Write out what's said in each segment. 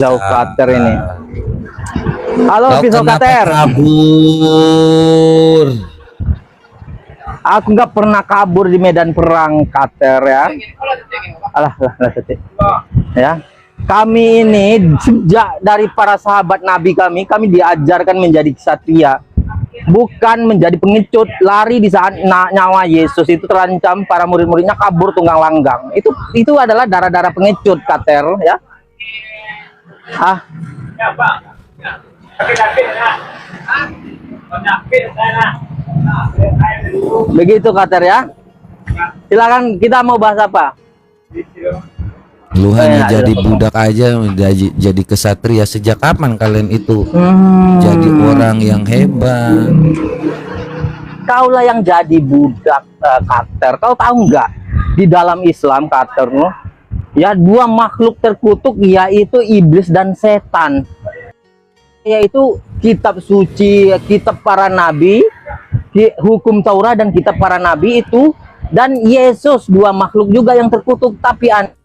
Jauh Kater ini. Halo Kau Pisau kenapa Kater. kabur? Aku nggak pernah kabur di medan perang Kater ya. Alah, ya. Kami ini sejak dari para sahabat Nabi kami diajarkan menjadi ksatria, bukan menjadi pengecut. Lari di saat nyawa Yesus itu terancam, para murid-muridnya kabur tunggang langgang. Itu adalah darah-darah pengecut Kater ya. Begitu Kater ya. Silakan, kita mau bahas apa? Lu hanya jadi budak aja, jadi kesatria. Sejak kapan kalian itu jadi orang yang hebat? Kaulah yang jadi budak Kater. Kau tahu nggak, di dalam Islam Kater, ya, dua makhluk terkutuk yaitu iblis dan setan, yaitu kitab suci, kitab para nabi, hukum Taurat dan kitab para nabi itu, dan Yesus. Dua makhluk juga yang terkutuk, tapi anehnya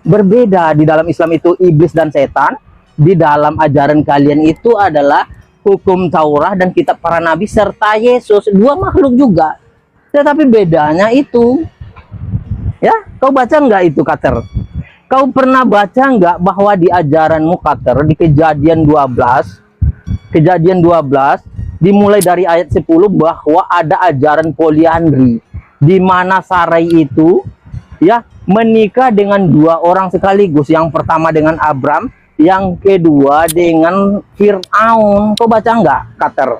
berbeda. Di dalam Islam itu iblis dan setan, di dalam ajaran kalian itu adalah hukum Taurat dan kitab para nabi serta Yesus. Dua makhluk juga, tetapi bedanya itu ya. Kau baca nggak itu Kater? Kau pernah baca nggak bahwa di ajaranmu Kater, di Kejadian 12 dimulai dari ayat 10 bahwa ada ajaran poliandri, di mana Sarai itu ya menikah dengan dua orang sekaligus. Yang pertama dengan Abram, yang kedua dengan Fir'aun. Kau baca nggak Kater?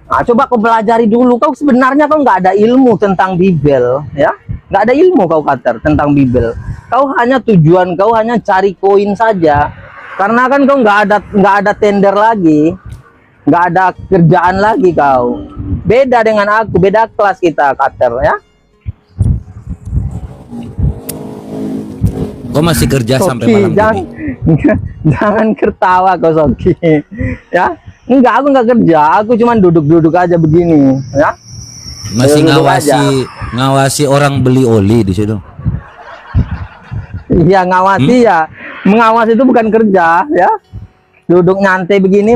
Nah, coba kau pelajari dulu. Kau sebenarnya nggak ada ilmu tentang Bible ya, nggak ada ilmu kau Kater tentang Bible. Kau hanya tujuan kau hanya cari koin saja, karena kan kau nggak ada tender lagi, nggak ada kerjaan lagi. Kau beda dengan aku, beda kelas kita Kater ya. Kau masih kerja Soki, sampai malam ini? Jangan ketawa kau Soki ya. Enggak, aku nggak kerja, aku cuma duduk-duduk aja begini ya. Masih Duduk aja. ngawasi orang beli oli di situ. Iya, ngawasi ya. Mengawasi itu bukan kerja ya. Duduk nyantai begini,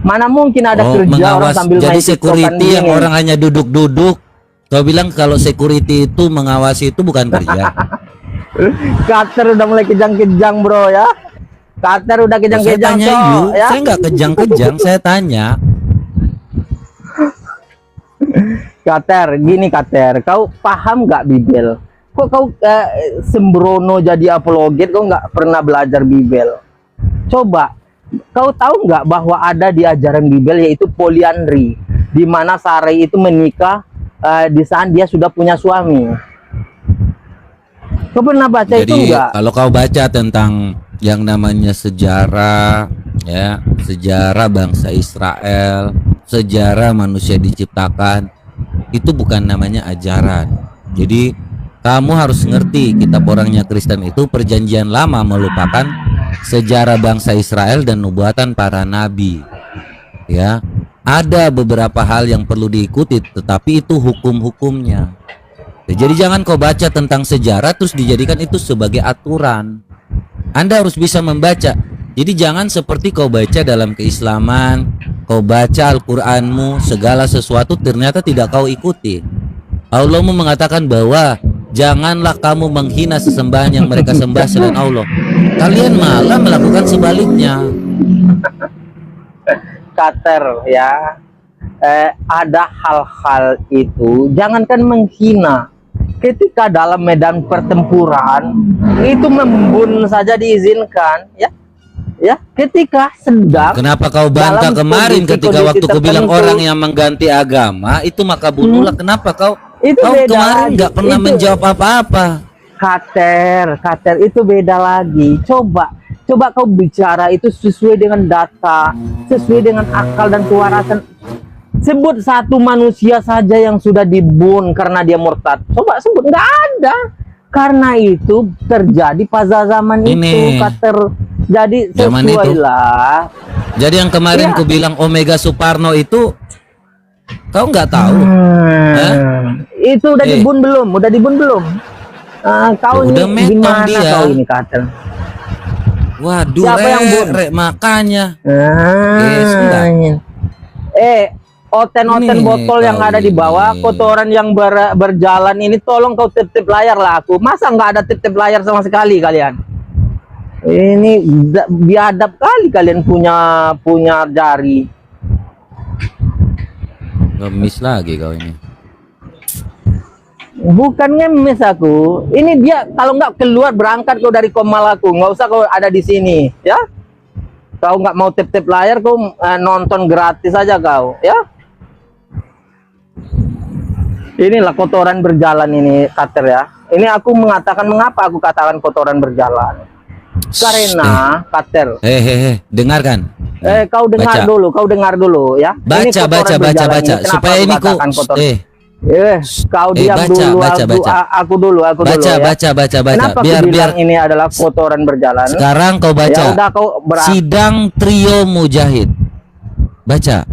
mana mungkin ada kerja orang sambil jadi main security yang gini. orang hanya duduk-duduk. Kau bilang kalau security itu mengawasi itu bukan kerja. Kater udah mulai kejang-kejang bro ya. Kater udah kejang-kejang ya. Saya nggak kejang-kejang, saya tanya. Kater, gini Kater, kau paham nggak Bible? Kok kau sembrono jadi apologet, kau nggak pernah belajar Bible? Coba, kau tahu nggak bahwa ada di ajaran Bible yaitu poliandri, di mana Sarai itu menikah di saat dia sudah punya suami. Kau pernah baca itu enggak? Kalau kau baca tentang yang namanya sejarah ya, sejarah bangsa Israel, sejarah manusia diciptakan, itu bukan namanya ajaran. Jadi kamu harus ngerti, kitab orangnya Kristen itu perjanjian lama melupakan sejarah bangsa Israel dan nubuatan para nabi. Ya, ada beberapa hal yang perlu diikuti, tetapi itu hukum-hukumnya. Jadi jangan kau baca tentang sejarah terus dijadikan itu sebagai aturan. Anda harus bisa membaca. Jadi jangan seperti kau baca dalam keislaman, kau baca Al-Qur'anmu, segala sesuatu ternyata tidak kau ikuti. Allah mengatakan bahwa janganlah kamu menghina sesembahan yang mereka sembah selain Allah. Kalian malah melakukan sebaliknya. Kater ya, ada hal-hal itu jangankan menghina. Ketika dalam medan pertempuran itu membunuh saja diizinkan ya. Ya, ketika sedang. Kenapa kau bantah kemarin ketika waktu kau bilang orang yang mengganti agama itu maka bunuhlah? Kenapa kau kemarin nggak pernah menjawab apa-apa? Kater itu beda lagi. Coba kau bicara itu sesuai dengan data, sesuai dengan akal dan kewarasan. Sebut satu manusia saja yang sudah dibunuh karena dia murtad. Coba sebut, nggak ada. Karena itu terjadi pada zaman itu Kater. Jadi sesuailah. Jadi yang kemarin ku bilang Omega Suparno itu kau nggak tahu? Itu udah dibun belum? Udah dibun belum? Kau udah ini metong gimana dia. kau ini Kater? Waduh, Siapa yang bun? makanya. Sudah. Oten-oten Ini botol yang kau ada di bawah, ini. kotoran yang berjalan ini, tolong kau titip layar lah aku. Masa nggak ada titip layar sama sekali kalian? Ini biadab kali kalian punya jari. Ngemis lagi kau ini. Bukan ngemis aku. Ini dia kalau nggak keluar berangkat kau dari komal aku, nggak usah kau ada di sini, ya. Kau nggak mau tip-tip layar, kau nonton gratis aja kau, ya. Inilah kotoran berjalan ini, Kater ya. Ini aku mengatakan mengapa aku katakan kotoran berjalan. Karena Kater. Dengarkan. Kau dengar dulu, ya. Ini Baca, kotoran berjalan ini. Kenapa supaya aku ini kau katakan kotoran? Kau diam baca, dulu, baca. aku dulu ya. Baca. Kenapa biar ini adalah kotoran berjalan? Sekarang kau baca. Ya udah kau Sidang Trio Mujahid. Baca.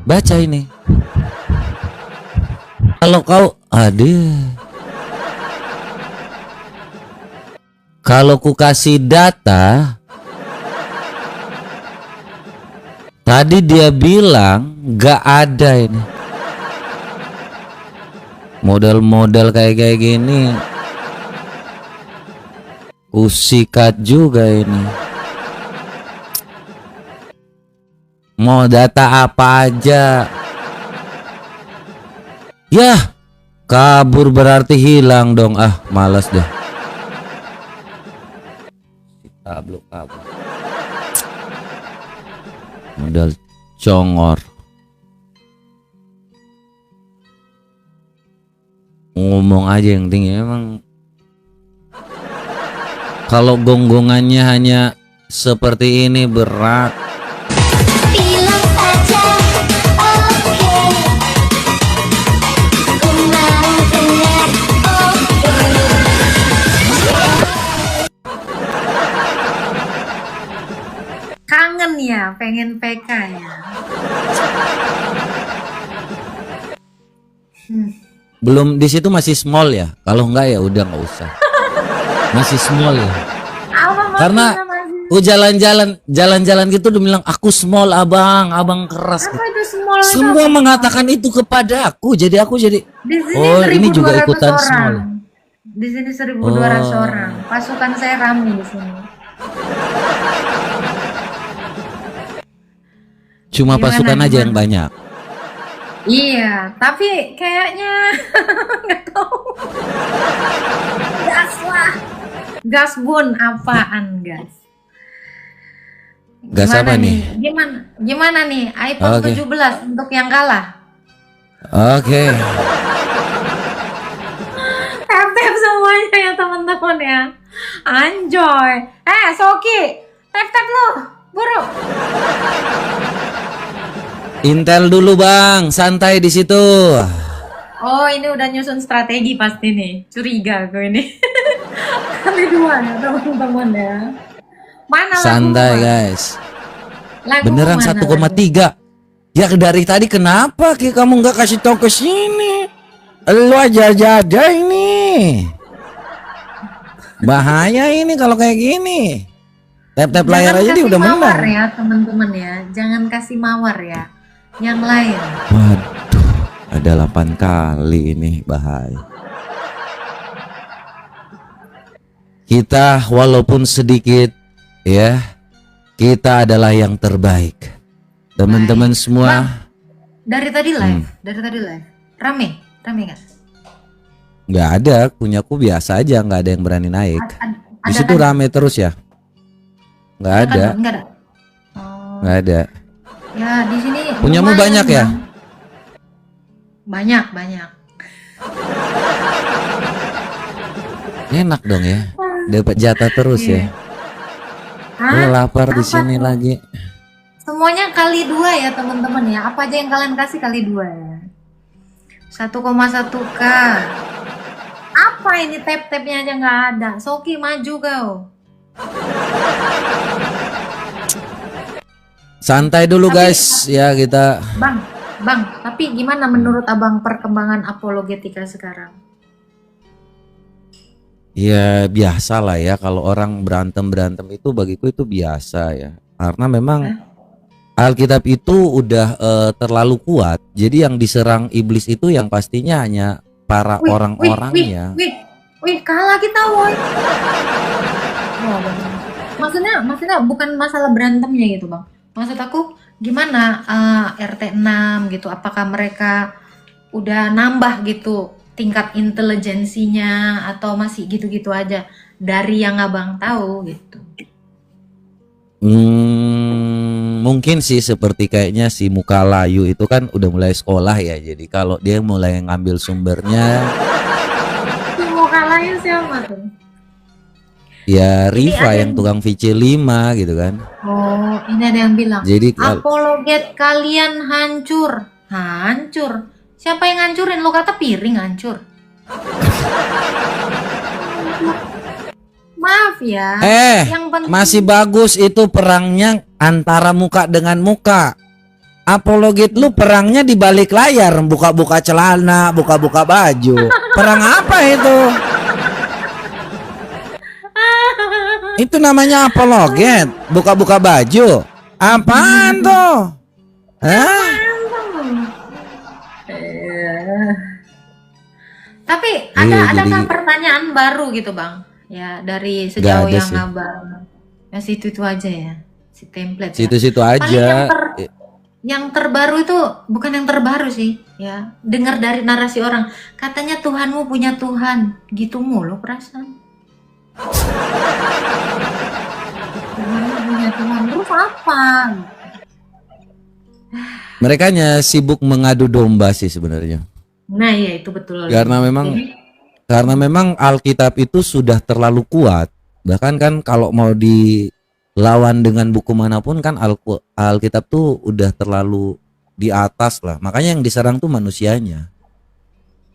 Baca ini. Kalau kau kalau ku kasih data, tadi dia bilang gak ada ini. Model-model kayak gini usikat juga ini. Mau data apa aja. Yah, kabur berarti hilang dong. Malas deh. Kabur. Modal congor. Ngomong aja yang tinggi emang. Kalau gonggongannya hanya seperti ini berat. Bilang saja oke, ku mau dengar oke. Kangen ya, pengen PK ya. Belum di situ masih small ya. Kalau enggak ya udah nggak usah. Masih small ya. Apa Karena maksudnya masih? aku jalan-jalan gitu udah bilang aku small abang keras. Apa itu small itu? Semua mengatakan itu kepada aku. Jadi aku jadi Di sini oh ini juga 1.200 ikutan orang. small. Di sini 1.200 Oh. orang. Pasukan saya ramai di sini. Cuma Gimana, pasukan aja yang gimana? banyak. Iya, tapi kayaknya nggak tahu. Gas lah. Gas bun apaan gas? Gas apa nih? Gimana nih iPhone Oke. 17 untuk yang kalah? Oke. Tap-tap semuanya ya teman-teman ya. Anjoy. Soki, tap-tap lu, buru. Intel dulu bang, santai di situ. Oh, ini udah nyusun strategi pasti nih. Curiga aku ini. Kali dua ya teman-teman ya. Mana lagu Santai mana? guys. Lagu Beneran mana 1,3. Ya dari tadi kenapa Ki kamu nggak kasih tahu ke sini? Lu aja ini. Bahaya ini kalau kayak gini. Tap-tap layar Jangan aja dia kasih udah mawar menang. ya teman-teman ya. Jangan kasih mawar ya. Yang lain. Waduh, ada 8 kali ini bahaya. Kita walaupun sedikit ya, kita adalah yang terbaik. Teman-teman semua. Dari tadi live, Rame nggak? Nggak ada, punyaku biasa aja, nggak ada yang berani naik. Di Ada situ kan? rame terus ya? Nggak ada, Nggak ada. Oh, nggak ada. ya di sini. Punyamu lumayan, banyak ya? Bang. Banyak. Enak dong ya, dapat jatah terus ya. Hah? Lapar di Apa sini tuh? lagi. Semuanya kali 2 ya teman-teman ya. Apa aja yang kalian kasih kali 2 ya. 1,1K. Apa ini tap-tapnya aja nggak ada. Soki maju kau. Santai dulu guys, ya kita. Bang, Bang, tapi gimana menurut abang perkembangan apologetika sekarang? Ya biasa lah ya, kalau orang berantem itu bagiku itu biasa ya. Karena memang Alkitab itu udah terlalu kuat. Jadi yang diserang iblis itu yang pastinya hanya para orang-orangnya. Wih, kalah kita, woi. Oh, Bang. Maksudnya bukan masalah berantemnya gitu, Bang. Maksud aku gimana RT 6 gitu, apakah mereka udah nambah gitu tingkat intelijensinya atau masih gitu-gitu aja dari yang abang tahu gitu. Mungkin sih seperti kayaknya si Muka Layu itu kan udah mulai sekolah ya. Jadi kalau dia mulai ngambil sumbernya Mau kalahin siapa tuh? ya Riva ada yang tukang VC5 gitu kan. Oh, ini ada yang bilang Jadi apologet kalian hancur. Hancur. Siapa yang ngancurin? Lo kata piring hancur. Maaf ya. Yang penting masih bagus itu perangnya antara muka dengan muka. Apologet lu perangnya di balik layar, buka-buka celana, buka-buka baju. Perang apa itu? Itu namanya apologet, buka-buka baju. Apaan tuh? Hah? Tapi Iya, adakah jadi pertanyaan baru gitu bang? Ya dari nggak sejauh ada yang sih. abang, ya situ aja ya, si template ya. Situ-situ Paling aja. yang terbaru itu bukan yang terbaru sih, ya. Dengar dari narasi orang, katanya Tuhanmu punya Tuhan, gitu mulu perasaan. Tuhanmu punya Tuhan, terus apa? Mereka hanya sibuk mengadu domba sih sebenarnya. Nah ya itu betul. Karena memang Alkitab itu sudah terlalu kuat. Bahkan kan kalau mau dilawan dengan buku manapun kan Alkitab tuh udah terlalu di atas lah. Makanya yang diserang tuh manusianya.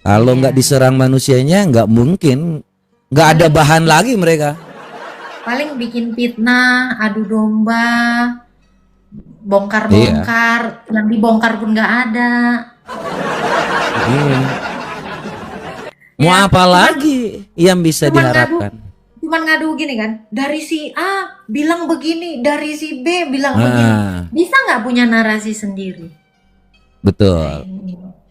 Kalau nggak diserang manusianya nggak mungkin, nggak ada bahan lagi mereka. Paling bikin fitnah, adu domba, bongkar-bongkar, yang dibongkar pun nggak ada. Iya. Mau Ya, apa lagi yang bisa cuman diharapkan? Cuman ngadu gini kan, dari si A bilang begini, dari si B bilang begini. Bisa nggak punya narasi sendiri? Betul.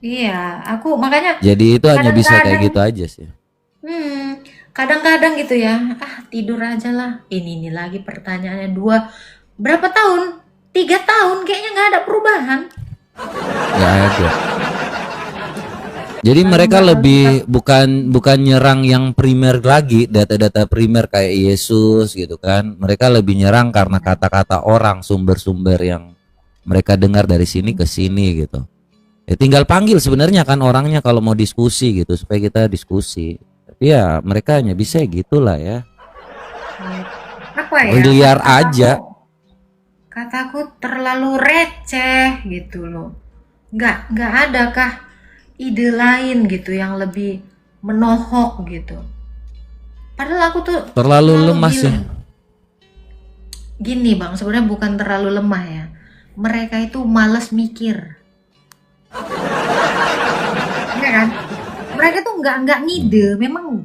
Iya, aku makanya Jadi itu hanya bisa kayak kadang-kadang gitu aja sih. kadang-kadang gitu ya, tidur aja lah. Ini lagi pertanyaannya berapa tahun? 3 tahun kayaknya nggak ada perubahan. Nggak ada. Jadi mereka lebih bukan nyerang yang primer lagi, data-data primer kayak Yesus gitu kan. Mereka lebih nyerang karena kata-kata orang, sumber-sumber yang mereka dengar dari sini ke sini gitu. Ya tinggal panggil sebenarnya kan orangnya kalau mau diskusi gitu supaya kita diskusi. Tapi ya mereka hanya bisa gitulah ya. Apa ya? Liar aja. Kataku terlalu receh gitu loh. Nggak adakah ide lain gitu yang lebih menohok gitu. Padahal aku tuh Terlalu lemah sih. Gini bang, sebenarnya bukan terlalu lemah ya. Mereka itu malas mikir. Iya kan? Mereka tuh nggak ngide. Memang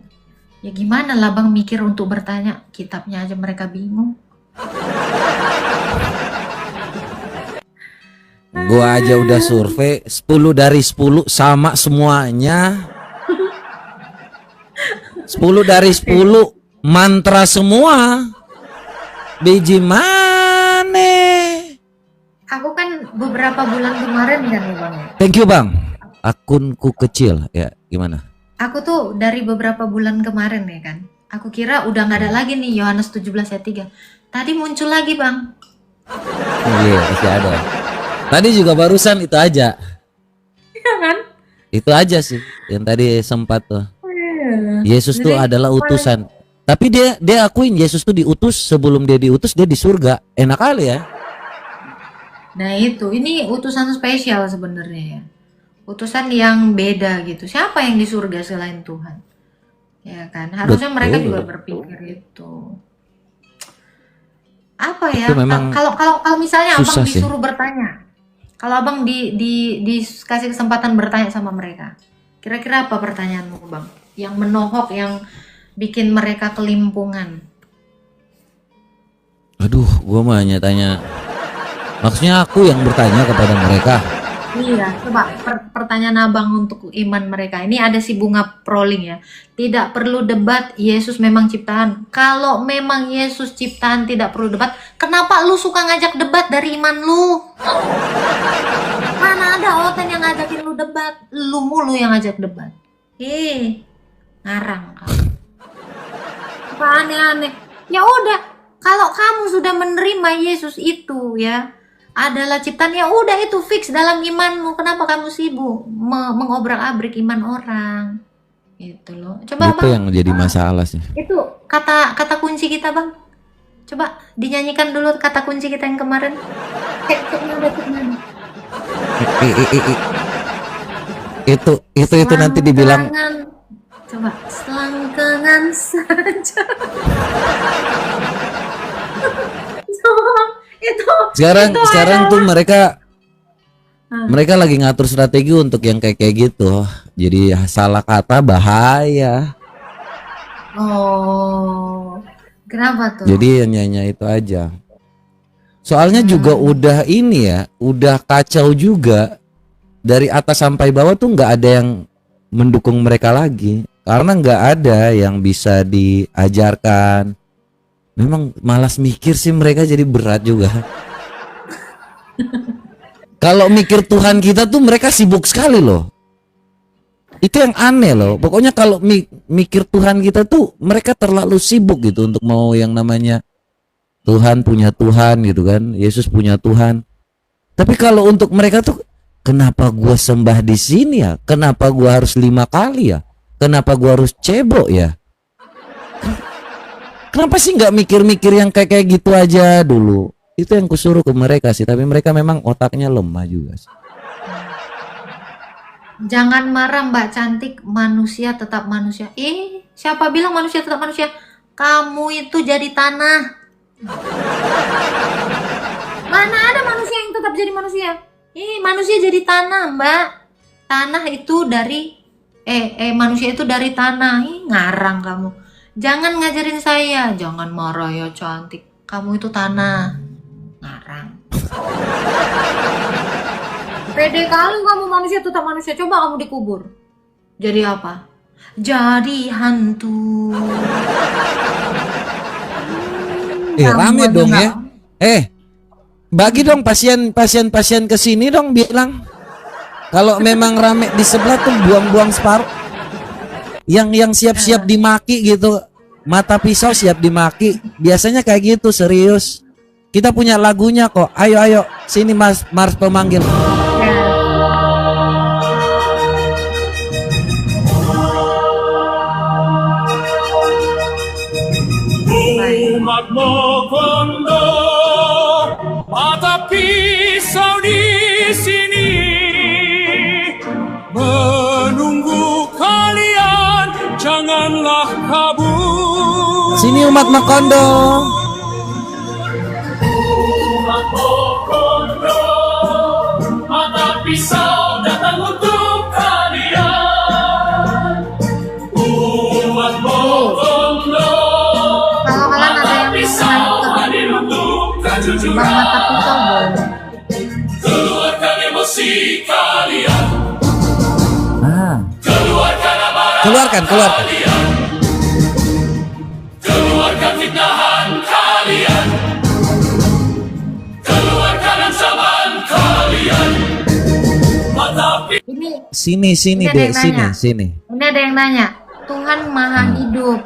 ya gimana lah bang mikir untuk bertanya, kitabnya aja mereka bingung. Gua aja udah survei 10 dari 10 sama semuanya. 10 dari 10 mantra semua. Biji mana? Aku kan beberapa bulan kemarin kan ya bang. Thank you bang. Akunku kecil ya gimana? Aku tuh dari beberapa bulan kemarin ya kan. Aku kira udah nggak ada lagi nih Yohanes 17 ayat 3. Tadi muncul lagi bang. Iya masih ada. Tadi juga barusan itu aja. Iya kan? Itu aja sih yang tadi sempat tuh. Yesus tuh Jadi, adalah utusan. Tapi dia akuin Yesus tuh diutus, sebelum dia diutus dia di surga. Enak kali ya. Nah itu, ini utusan spesial sebenarnya ya. Utusan yang beda gitu. Siapa yang di surga selain Tuhan? Ya kan? Harusnya mereka Betul. juga berpikir itu. Apa ya? Itu memang Kalau misalnya abang susah sih. disuruh bertanya, Kalau abang dikasih kesempatan bertanya sama mereka, kira-kira apa pertanyaanmu bang? Yang menohok, yang bikin mereka kelimpungan. Aduh, gua mah hanya tanya. Maksudnya aku yang bertanya kepada mereka. Iya, coba pertanyaan abang untuk iman mereka. Ini ada si Bunga Proling ya. Tidak perlu debat, Yesus memang ciptaan. Kalau memang Yesus ciptaan tidak perlu debat, kenapa lu suka ngajak debat dari iman lu? Mana ada Oten yang ngajakin lu debat? Lu mulu yang ngajak debat. Ngarang kamu. Apa aneh-aneh? Ya udah, kalau kamu sudah menerima Yesus itu ya adalah ciptaan, ya udah itu fix dalam imanmu. Kenapa kamu sibuk mengobrak-abrik iman orang? Gitu loh. Coba Itu bang, yang jadi masalah sih. itu kata kunci kita bang. Coba dinyanyikan dulu kata kunci kita yang kemarin. Cek nada. I- i- i- i- itu nanti dibilang Selangkangan. Coba selangkangan saja. Coba, itu sekarang tuh adalah- mereka lagi ngatur strategi untuk yang kayak gitu. Jadi salah kata bahaya. Oh, kenapa tuh? Jadi nyanyi itu aja. Soalnya juga udah ini ya, udah kacau juga. Dari atas sampai bawah tuh nggak ada yang mendukung mereka lagi. Karena nggak ada yang bisa diajarkan. Memang malas mikir sih mereka, jadi berat juga. Kalau mikir Tuhan kita tuh mereka sibuk sekali loh. Itu yang aneh loh. Pokoknya kalau mikir Tuhan kita tuh mereka terlalu sibuk gitu untuk mau yang namanya Tuhan punya Tuhan gitu kan. Yesus punya Tuhan. Tapi kalau untuk mereka tuh, kenapa gua sembah di sini ya? Kenapa gua harus 5 kali ya? Kenapa gua harus cebok ya? Kenapa sih nggak mikir-mikir yang kayak gitu aja dulu? Itu yang kusuruh ke mereka sih. Tapi mereka memang otaknya lemah juga sih. Jangan marah Mbak Cantik, manusia tetap manusia. Siapa bilang manusia tetap manusia? Kamu itu jadi tanah. Mana ada manusia yang tetap jadi manusia? Manusia jadi tanah, Mbak. Tanah itu dari manusia itu dari tanah. Ngarang kamu. Jangan ngajarin saya, jangan marah ya Cantik. Kamu itu tanah. Ngarang. Pede kali kamu manusia tetap manusia. Coba kamu dikubur. Jadi apa? Jadi hantu. Rame Kamu dong aja ya. Bagi dong pasien ke sini dong, bilang. Kalau memang rame di sebelah tuh buang-buang separuh. Yang siap-siap dimaki gitu. Mata pisau siap dimaki. Biasanya kayak gitu, serius. Kita punya lagunya kok. Ayo sini Mas Mars pemanggil. Umat Mokondo, mata pisau di sini menunggu kalian, janganlah kabur. Sini umat Makondo. Umat Mokondo, mata pisau datang untuk kalian. Umat Mokondo, Kalau kalian ada yang hadir untuk kejujuran. bang mata pisau boleh. Keluarkan emosi kalian, Ah, keluarkan amarah keluarkan. kalian, keluarkan fitnahan kalian, keluarkan ancaman kalian. Mata Sini Ini ada Dek, yang nanya. sini. Ini ada yang nanya, Tuhan Maha Hidup.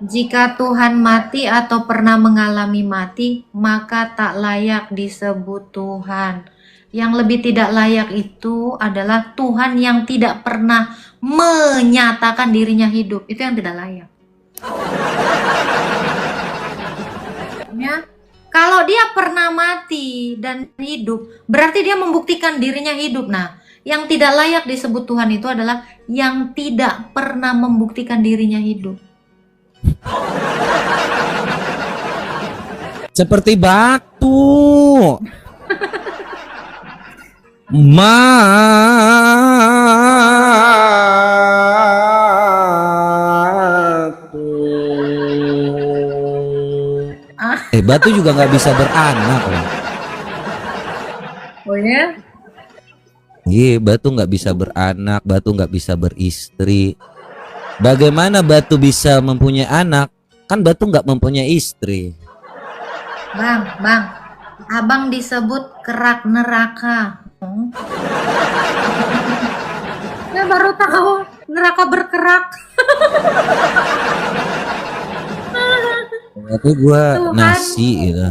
Jika Tuhan mati atau pernah mengalami mati, maka tak layak disebut Tuhan. Yang lebih tidak layak itu adalah Tuhan yang tidak pernah menyatakan dirinya hidup. Itu yang tidak layak. Ya. Kalau dia pernah mati dan hidup, berarti dia membuktikan dirinya hidup. Nah, yang tidak layak disebut Tuhan itu adalah yang tidak pernah membuktikan dirinya hidup. Seperti batu. Batu. Batu juga nggak bisa beranak loh. Oh ya? Iya, batu nggak bisa beranak, batu nggak bisa beristri. Bagaimana batu bisa mempunyai anak? Kan batu nggak mempunyai istri. Bang, abang disebut kerak neraka. Ya baru tahu neraka berkerak. Tapi gua Tuhan. nasi gitu.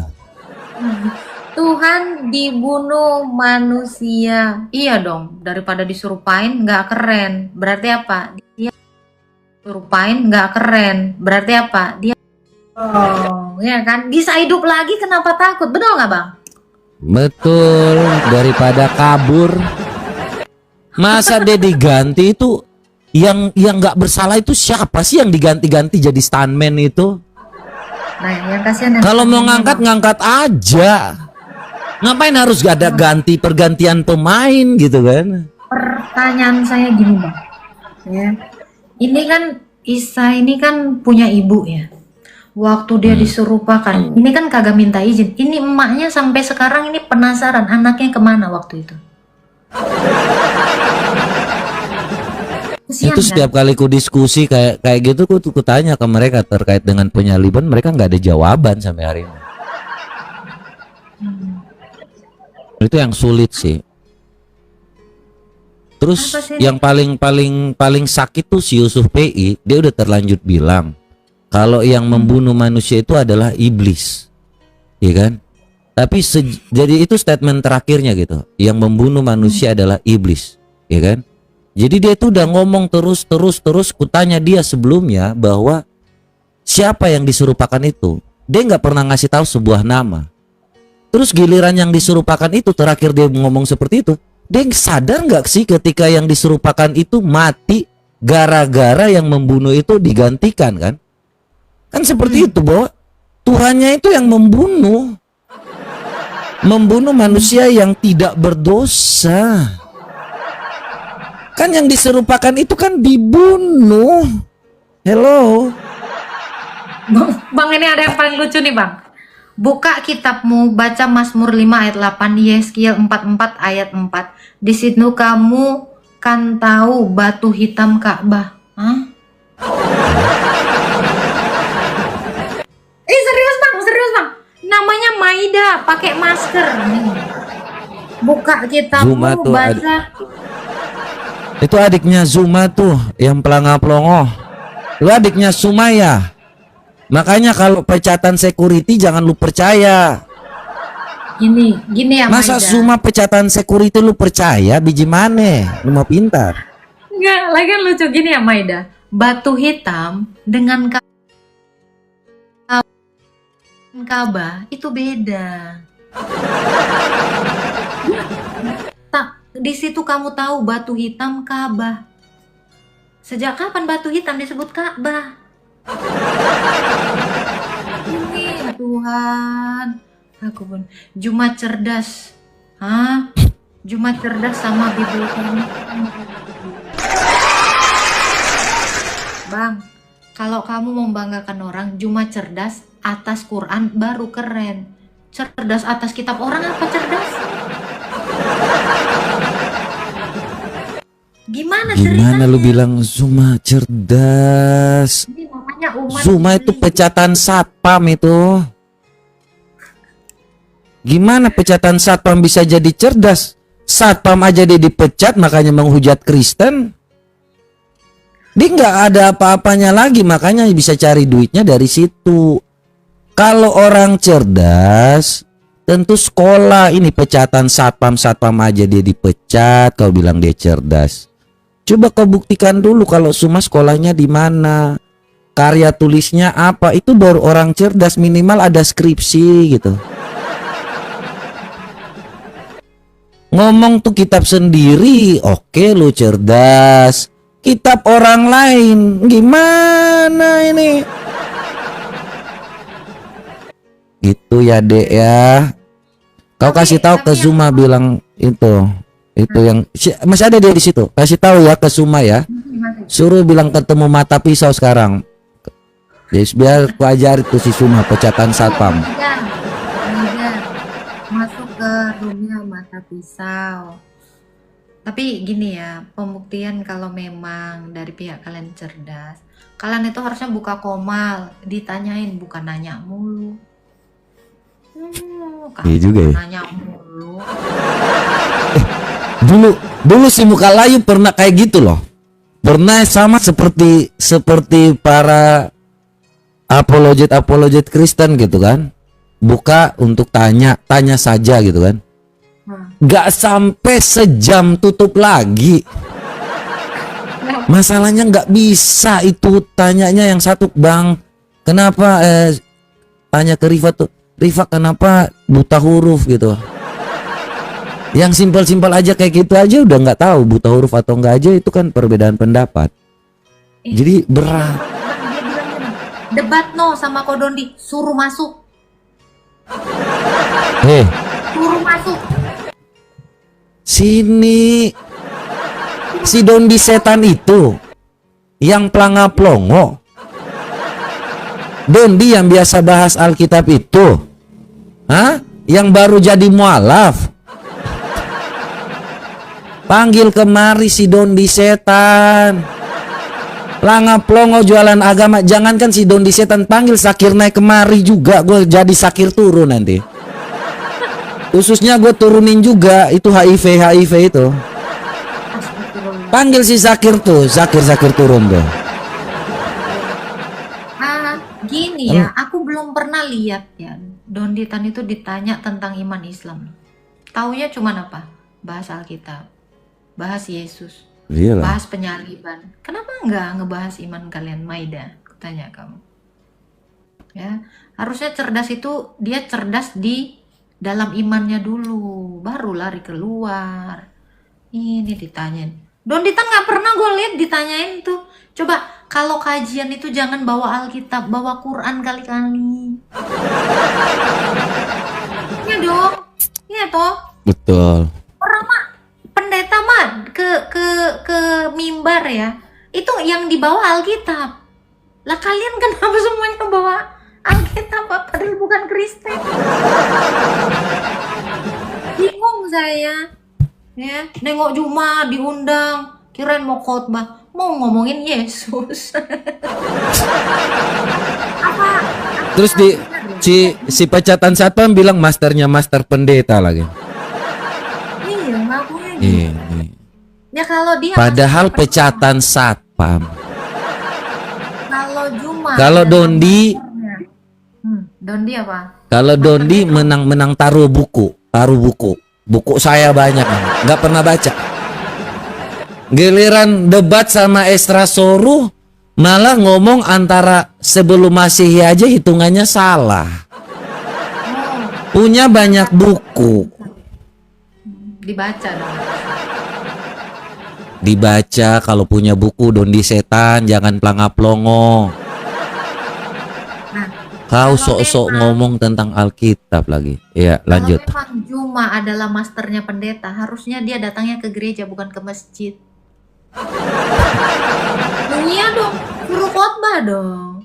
Tuhan dibunuh manusia. Iya dong, daripada disurupain nggak keren. Berarti apa? Dia surupain nggak keren. Berarti apa? Dia ya kan? Bisa hidup lagi, kenapa takut? Betul nggak bang? Betul, daripada kabur. Masa dia diganti itu yang nggak bersalah itu siapa sih yang diganti-ganti jadi stuntman itu? Nah, yang kasihan yang Kalau mau kasihan, Bang. ngangkat aja. Ngapain harus gak ada pergantian pemain gitu kan? Pertanyaan saya gini bang, ya, ini kan Isa ini kan punya ibu ya. Waktu dia disurupakan, ini kan kagak minta izin. Ini emaknya sampai sekarang ini penasaran anaknya kemana waktu itu. Kesian Itu kan? setiap kali ku diskusi kayak gitu ku tanya ke mereka terkait dengan penyaliban, mereka nggak ada jawaban sampai hari ini. Itu yang sulit sih. Terus Apa sih? yang paling sakit tuh si Yusuf PI, dia udah terlanjut bilang kalau yang membunuh manusia itu adalah iblis, ya kan? Tapi jadi itu statement terakhirnya gitu, yang membunuh manusia adalah iblis, ya kan? Jadi dia itu udah ngomong terus, kutanya dia sebelumnya bahwa siapa yang disurupakan itu, dia nggak pernah ngasih tahu sebuah nama. Terus giliran yang disurupakan itu terakhir dia ngomong seperti itu, dia sadar nggak sih ketika yang disurupakan itu mati gara-gara yang membunuh itu digantikan kan? Kan seperti itu bahwa Tuhannya itu yang membunuh manusia yang tidak berdosa. Kan yang diserupakan itu kan dibunuh. Hello. Bang, ini ada yang paling lucu nih bang. Buka kitabmu, baca Mazmur 5 ayat 8, Yeskiel 44 ayat 4. Di situ kamu kan tahu batu hitam Ka'bah. Hah? Serius bang. Namanya Maida, pakai masker. Nih. Buka kitabmu, Zuma tuh baca. Itu adiknya Zuma tuh yang pelangap-pelongoh. Lu adiknya Sumaya. Makanya kalau pecatan security jangan lu percaya. Gini ya Masa Maida. Suma pecatan security lu percaya? Biji mana? Lu mau pintar? Enggak, lagi kan lucu gini ya Maida. Batu hitam dengan Ka'bah itu beda. Tak, di situ kamu tahu batu hitam Ka'bah. Sejak kapan batu hitam disebut Ka'bah? Ini ya Tuhan, aku pun Jumat cerdas. Hah? Jumat cerdas sama bibliotek. Bang, kalau kamu membanggakan orang, Jumat cerdas atas Quran baru keren. Cerdas atas kitab orang apa cerdas? Gimana Gimana lu ceritanya? bilang Zuma cerdas? Ini namanya umat Zuma itu Islam. pecatan satpam itu. Gimana pecatan satpam bisa jadi cerdas? Satpam aja dia dipecat makanya menghujat Kristen. Dia nggak ada apa-apanya lagi makanya bisa cari duitnya dari situ. Kalau orang cerdas tentu sekolah, ini pecatan satpam aja dia dipecat, kau bilang dia cerdas. Coba kau buktikan dulu kalau Suma sekolahnya di mana, karya tulisnya apa, itu baru orang cerdas, minimal ada skripsi gitu. Ngomong tuh kitab sendiri, oke lu cerdas. Kitab orang lain, gimana ini? Gitu ya dek ya. Kau kasih tahu ke Zuma bilang Itu yang masih ada dia di situ. Kasih tahu ya ke Suma ya. Suruh bilang ketemu mata pisau sekarang. Jadi biar ku ajari tuh si Suma pecatan satpam. Kemudian masuk ke dunia mata pisau. Tapi gini ya, pembuktian kalau memang dari pihak kalian cerdas, kalian itu harusnya buka komal, ditanyain bukan nanya mulu. Iya juga ya. Nanya mulu. Dulu si Mukalayu pernah kayak gitu loh. Pernah sama seperti para apologet Kristen gitu kan. Buka untuk tanya saja gitu kan. Gak sampai sejam tutup lagi. Masalahnya nggak bisa itu tanyanya yang satu, Bang. Kenapa tanya ke Rifa tuh, Rifa kenapa buta huruf gitu. Yang simpel-simpel aja kayak gitu aja udah nggak tahu buta huruf atau enggak aja, itu kan perbedaan pendapat. Jadi berat. Dia bilang gini, debat no sama Kodondi, suruh masuk. Suruh masuk. Sini si Dondi setan itu yang pelanga-plongo. Dondi yang biasa bahas Alkitab itu. Hah? Yang baru jadi mualaf. Panggil kemari si Dondi setan. Pelanga-plongo jualan agama. Jangankan si Dondi setan, panggil Sakir naik kemari juga. Gue jadi Sakir turun nanti. Khususnya gue turunin juga itu HIV itu. Panggil si Zakir tuh, Zakir turun tuh. Gini ya, aku belum pernah lihat ya Donditan itu ditanya tentang iman Islam. Taunya cuman apa? Bahas Alkitab, bahas Yesus, Iyalah. bahas penyaliban. Kenapa nggak ngebahas iman kalian, Maida? Kutanya kamu. Ya, harusnya cerdas itu dia cerdas di dalam imannya dulu, baru lari keluar. Ini ditanyain. Donditan nggak pernah gue lihat ditanyain tuh. Coba kalau kajian itu jangan bawa Alkitab, bawa Quran kali-kali. Iya dong, iya toh. Betul. Orang mah pendeta mah ke mimbar ya. Itu yang dibawa Alkitab. Lah kalian kenapa semuanya bawa Alkitab padahal bukan Kristen? Bingung saya. Ya, nengok Juma diundang, kirain mau khotbah, mau ngomongin Yesus. Terus si pecatan satpam bilang masternya master pendeta lagi. Iya, ngakunya gitu. Ini. Ya kalau dia Padahal master pecatan satpam. kalau Juma, Kalau ada Dondi, masternya. Dondi apa? kalau Dondi menang taruh buku. Buku saya banyak, nggak pernah baca. Giliran debat sama Esra Soru malah ngomong antara sebelum Masehi aja hitungannya salah. Punya banyak buku. Dibaca dong. Dibaca kalau punya buku Dondi setan, jangan pelanga-plongo. Kau sok-sok ngomong tentang Alkitab lagi. Iya, lanjut. Kalau memang Juma adalah masternya pendeta, harusnya dia datangnya ke gereja bukan ke masjid. Iya dong, suruh khotbah dong.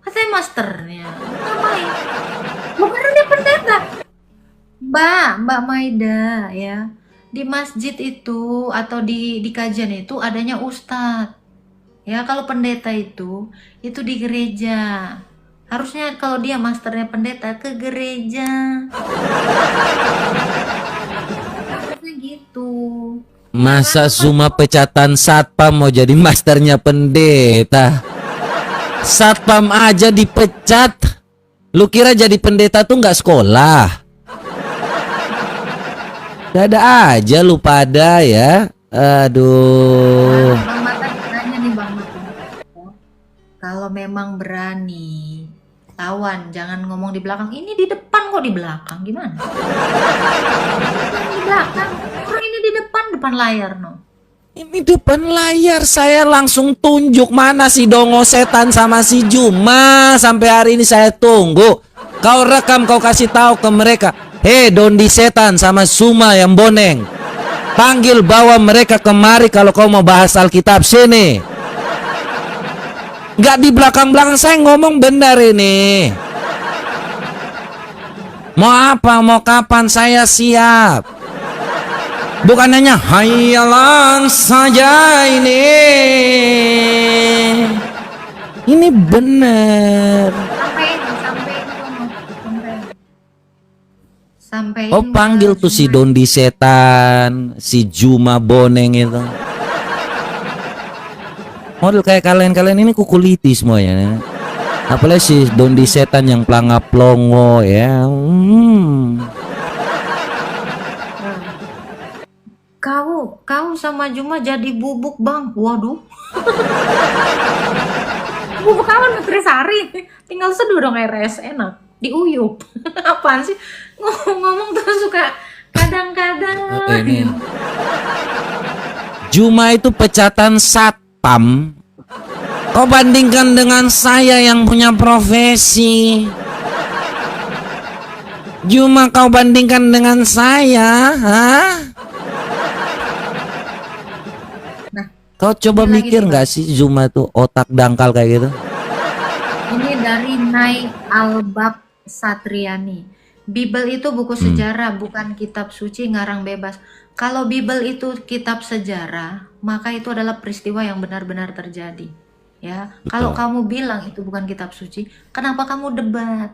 Katanya masternya. Ngapain? Bukan dia pendeta. Mbak Maida ya. Di masjid itu atau di kajian itu adanya ustadz. Ya, kalau pendeta itu di gereja. Harusnya kalau dia masternya pendeta ke gereja. Harusnya gitu. Masa Zuma pecatan satpam mau jadi masternya pendeta? Satpam aja dipecat. Lu kira jadi pendeta tuh nggak sekolah? Ada aja lu pada ya. Aduh. Bang Mata ditanya nih Bang Mata. Kalau memang berani lawan, jangan ngomong di belakang. Ini di depan kok di belakang, gimana? Ini di belakang, orang ini di depan layar no. Ini depan layar saya langsung tunjuk mana si Dongo setan sama si Juma. Sampai hari ini saya tunggu. Kau rekam, kau kasih tahu ke mereka. Hei Dondi setan sama Suma yang boneng. Panggil, bawa mereka kemari kalau kau mau bahas Alkitab. Sini. Nggak di belakang-belakang, saya ngomong benar ini. Mau apa, mau kapan, saya siap. Bukan hanya hayalan saja ini. Ini benar. Sampai Oh, panggil tuh si Dondi Setan, si Juma Boneng itu. Model kayak kalian-kalian ini kukuliti semuanya. Apalagi si Dondi Setan yang pelangap plongo ya. Kau sama Juma jadi bubuk, Bang. Waduh. Bubuk kawan Nutrisari. Tinggal seduh dong RS, enak. Diuyup. Apaan sih? Ngomong terus suka kadang-kadang. Ini. Juma itu pecatan satpam. Kau bandingkan dengan saya yang punya profesi. Juma kau bandingkan dengan saya, hah? Nah, kau coba ini mikir lagi, nggak sih Juma tuh otak dangkal kayak gitu? ini dari Nai Albab Satriani. Bible itu buku sejarah, bukan kitab suci ngarang bebas. Kalau Bible itu kitab sejarah, maka itu adalah peristiwa yang benar-benar terjadi. Ya, kalau kamu bilang itu bukan kitab suci, kenapa kamu debat?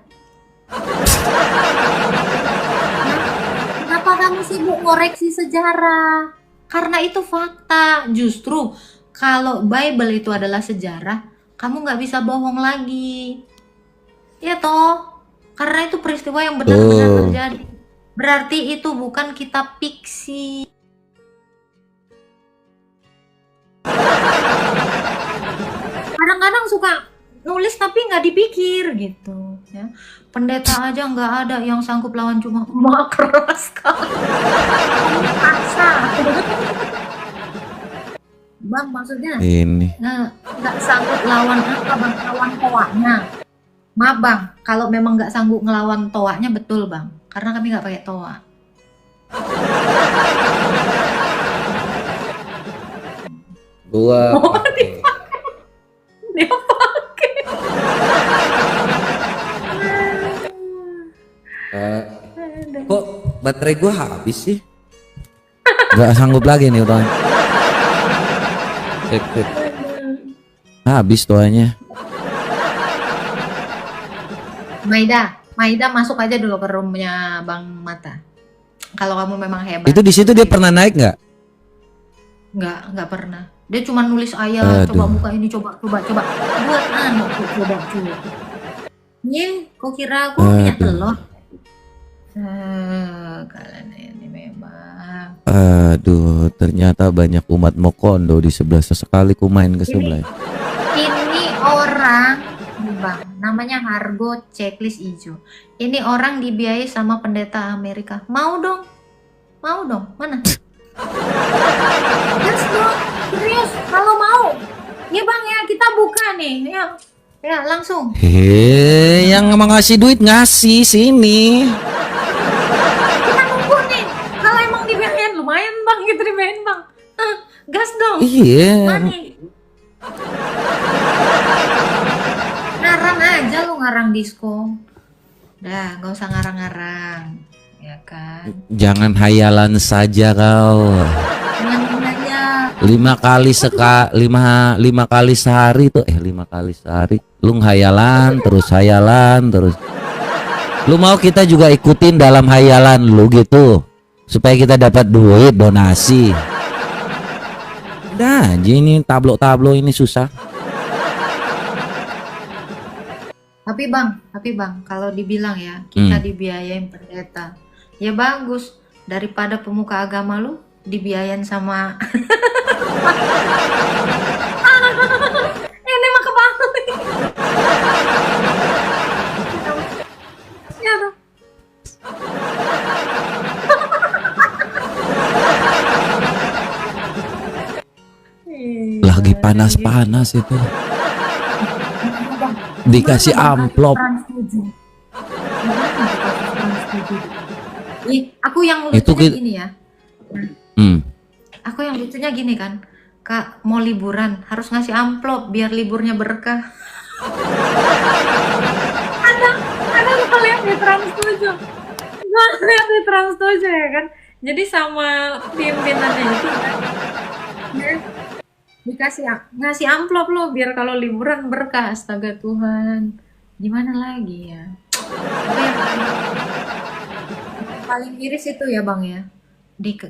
Kenapa kamu sibuk ngoreksi sejarah? Karena itu fakta. Justru kalau Bible itu adalah sejarah, kamu nggak bisa bohong lagi. Ya toh, karena itu peristiwa yang benar-benar terjadi. Berarti itu bukan kitab fiksi. Kadang-kadang suka nulis tapi nggak dipikir gitu ya. Pendeta aja nggak ada yang sanggup lawan cuma keras sekali. Paksa. Bang, maksudnya Ini. nggak sanggup lawan apa bang? Lawan toanya. Maaf bang, kalau memang nggak sanggup ngelawan toanya betul bang, karena kami nggak pakai toa. Gua Dia pakai. kok baterai gua habis sih? Gak sanggup lagi nih udah. Habis toanya. Maida masuk aja dulu ke roomnya Bang Mata. Kalau kamu memang hebat. Itu di situ dia pernah naik nggak? Nggak pernah. Dia cuma nulis ayat, coba Aduh. buka ini, coba. Buat coba. Nih, kok kira aku punya Aduh. telur? Kalian ini memang. Aduh, ternyata banyak umat Mokondo di sebelah. Sesekali ku main ke sebelah. Ini orang, Bang, namanya Hargo Checklist Ijo. Ini orang dibiayai sama pendeta Amerika. Mau dong, mana? Yes dong, serius. Kalau mau, ya Bang ya kita buka nih, ya langsung. Yang emang ngasih duit ngasih sini. Kita nunggu nih. Kalau emang dibiayain lumayan Bang, gitu dibiayain Bang. Gas dong. Iya. Money. Ngarang aja lu, ngarang disco. Dah, gak usah ngarang-ngarang, ya kan? Jangan hayalan saja kau. Jangan aja. 5 kali sehari tuh 5 kali sehari lu hayalan terus. Lu mau kita juga ikutin dalam hayalan lu gitu supaya kita dapat duit donasi. Dah, ini tablo ini susah. Tapi bang, kalau dibilang ya kita dibiayain pendeta, ya bagus daripada pemuka agama lu dibiayain sama. Ini mah kebalik. Ya dong. Lagi panas-panas itu. Dikasih amplop. Ih, aku yang Itu lucunya gini ya. Aku yang lucunya gini kan, Kak mau liburan harus ngasih amplop biar liburnya berkah. Ada aku lihat di Trans 7. Gue lihat di Trans 7 ya kan. Jadi sama pimpinannya itu kan, dia dikasih ngasih amplop loh biar kalau liburan berkah. Astaga Tuhan, gimana lagi ya? Tapi yang paling miris itu ya bang ya,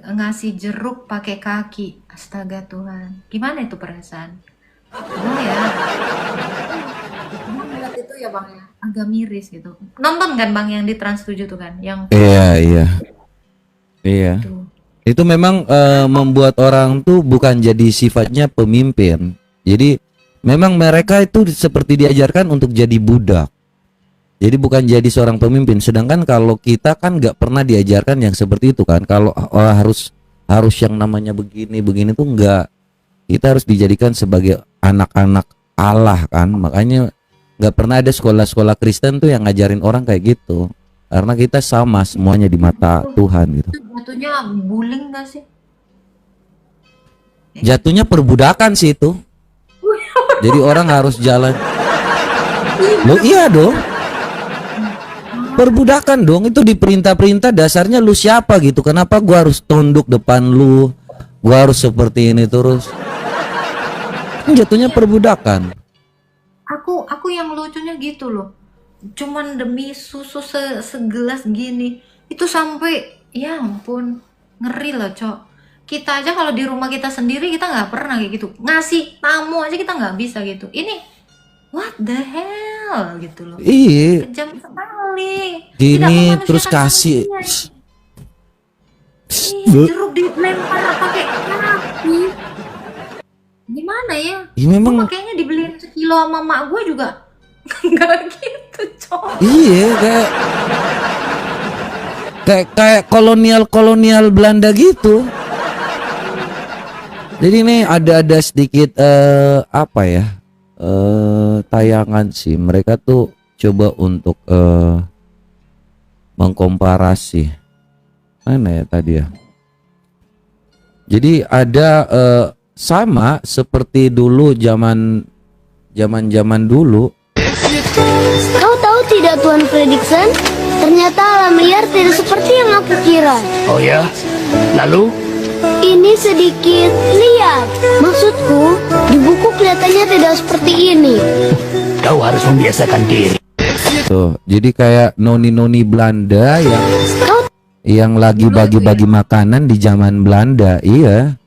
ngasih jeruk pakai kaki. Astaga Tuhan, gimana itu perasaan? Oh ya, Abang ngeliat itu ya bang ya, agak miris gitu. Nonton kan bang yang di Trans 7 tuh kan, yang Iya. itu. Itu memang membuat orang tuh bukan jadi sifatnya pemimpin. Jadi memang mereka itu seperti diajarkan untuk jadi budak. Jadi bukan jadi seorang pemimpin. Sedangkan kalau kita kan nggak pernah diajarkan yang seperti itu kan. Kalau harus yang namanya begini tuh nggak. Kita harus dijadikan sebagai anak-anak Allah kan. Makanya nggak pernah ada sekolah-sekolah Kristen tuh yang ngajarin orang kayak gitu. Karena kita sama semuanya di mata Tuhan gitu. Itu jatuhnya bullying gak sih? Jatuhnya perbudakan sih itu. Jadi orang harus jalan. Lo iya dong. Perbudakan dong, itu diperintah-perintah, dasarnya lu siapa gitu. Kenapa gua harus tunduk depan lu? Gua harus seperti ini terus. Kan jatuhnya perbudakan. Aku yang lucunya gitu loh. Cuman demi susu segelas gini, itu sampai ya ampun, ngeri loh cok. Kita aja kalau di rumah kita sendiri kita nggak pernah kayak gitu. Ngasih tamu aja kita nggak bisa gitu. Ini what the hell gitu loh. Iya. Kejam sekali. Tidak Gini memanusiakan terus kasih. manusia. Ih, jeruk dilempar pakai kaki. Gimana ya? Ya memang Gua kayaknya dibeliin sekilo sama mak gue juga nggak gitu cok. iya kayak kolonial Belanda gitu. Jadi ini ada sedikit apa ya? Tayangan sih. Mereka tuh coba untuk mengkomparasi. Mana ya tadi ya? Jadi ada sama seperti dulu zaman dulu. Kau tahu tidak Tuan Fredrickson? Ternyata alam liar tidak seperti yang aku kira. Oh ya? Lalu? Ini sedikit liar. Maksudku, di buku kelihatannya tidak seperti ini. Kau harus membiasakan diri. Tuh, jadi kayak noni Belanda Kau yang lagi bagi-bagi makanan di zaman Belanda. Iya.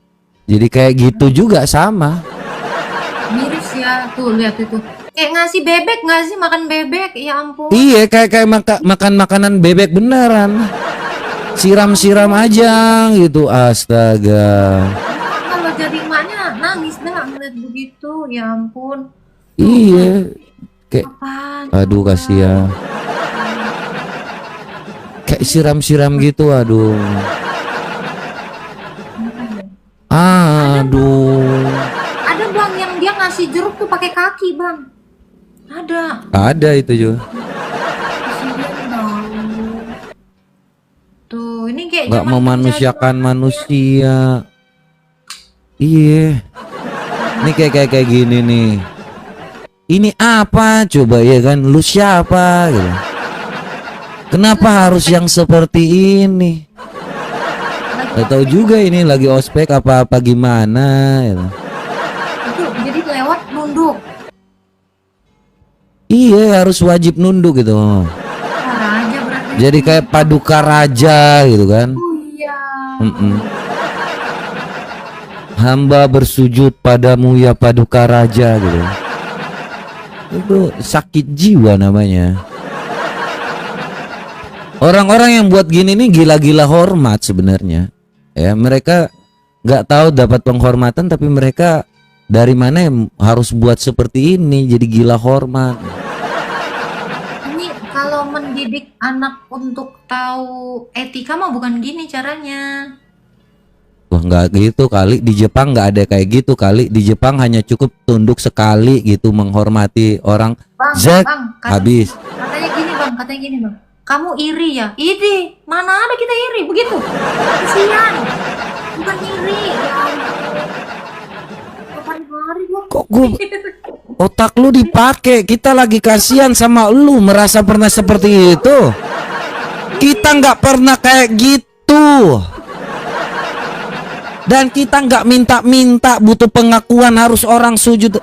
Jadi kayak gitu juga sama. Miris ya tuh, lihat itu. Kayak ngasih bebek nggak sih, makan bebek, ya ampun. Iya, kayak makan makanan bebek beneran. Siram-siram aja gitu. Astaga. Kalau jadi emaknya nangis dah ngeliat begitu, ya ampun. Iya. Kayak Apaan? aduh kasihan. Kayak siram-siram gitu, aduh. Aduh. Ada bang yang dia ngasih jeruk tuh pakai kaki bang. Ada. Ada itu juga. Kasihan bang. Tuh ini kayak Nggak zaman memanusiakan manusia. Iya. Ini kayak gini nih. Ini apa coba ya kan? Lu siapa gitu. Kenapa harus yang seperti ini? Gak tahu juga ini lagi ospek apa gimana gitu. itu jadi lewat nunduk. Iya, harus wajib nunduk gitu. Raja berarti. Jadi kayak paduka raja gitu kan. Oh iya. Hamba bersujud padamu ya paduka raja gitu. Itu sakit jiwa namanya. Orang-orang yang buat gini nih gila-gila hormat sebenarnya. Ya, mereka nggak tahu dapat penghormatan, tapi mereka dari mana yang harus buat seperti ini, jadi gila hormat. Ini kalau mendidik anak untuk tahu etika mah bukan gini caranya. Wah, nggak gitu kali. Di Jepang nggak ada kayak gitu kali. Di Jepang hanya cukup tunduk sekali gitu, menghormati orang. Bang, Zek, bang, habis. katanya gini bang. Kamu iri ya? Iri, mana ada kita iri begitu? Kasihan. Bukan iri. Ya ampun. Kapan hari gua? Kok gua otak lu dipakai? Kita lagi kasihan sama lu merasa pernah seperti itu. Kita nggak pernah kayak gitu. Dan kita nggak minta-minta butuh pengakuan harus orang sujud.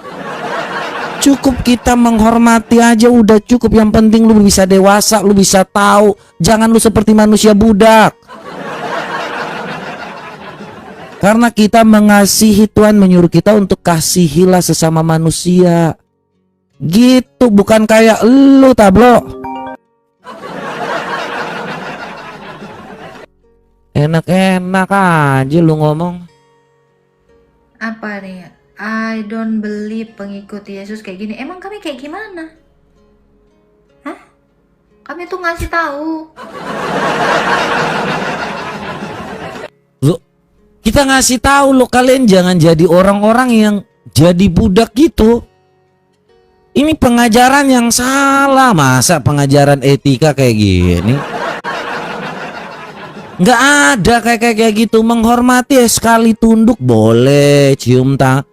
Cukup kita menghormati aja udah cukup. Yang penting lu bisa dewasa, lu bisa tahu. Jangan lu seperti manusia budak. Karena kita mengasihi, Tuhan menyuruh kita untuk kasihilah sesama manusia. Gitu, bukan kayak lu tablo. Enak-enak aja lu ngomong. Apa nih? I don't believe pengikut Yesus kayak gini. Emang kami kayak gimana? Hah? Kami tuh ngasih tahu. Lu, kita ngasih tahu lo, kalian jangan jadi orang-orang yang jadi budak gitu. Ini pengajaran yang salah. Masa pengajaran etika kayak gini? Nggak ada kayak gitu. Menghormati ya sekali tunduk boleh, cium tangan.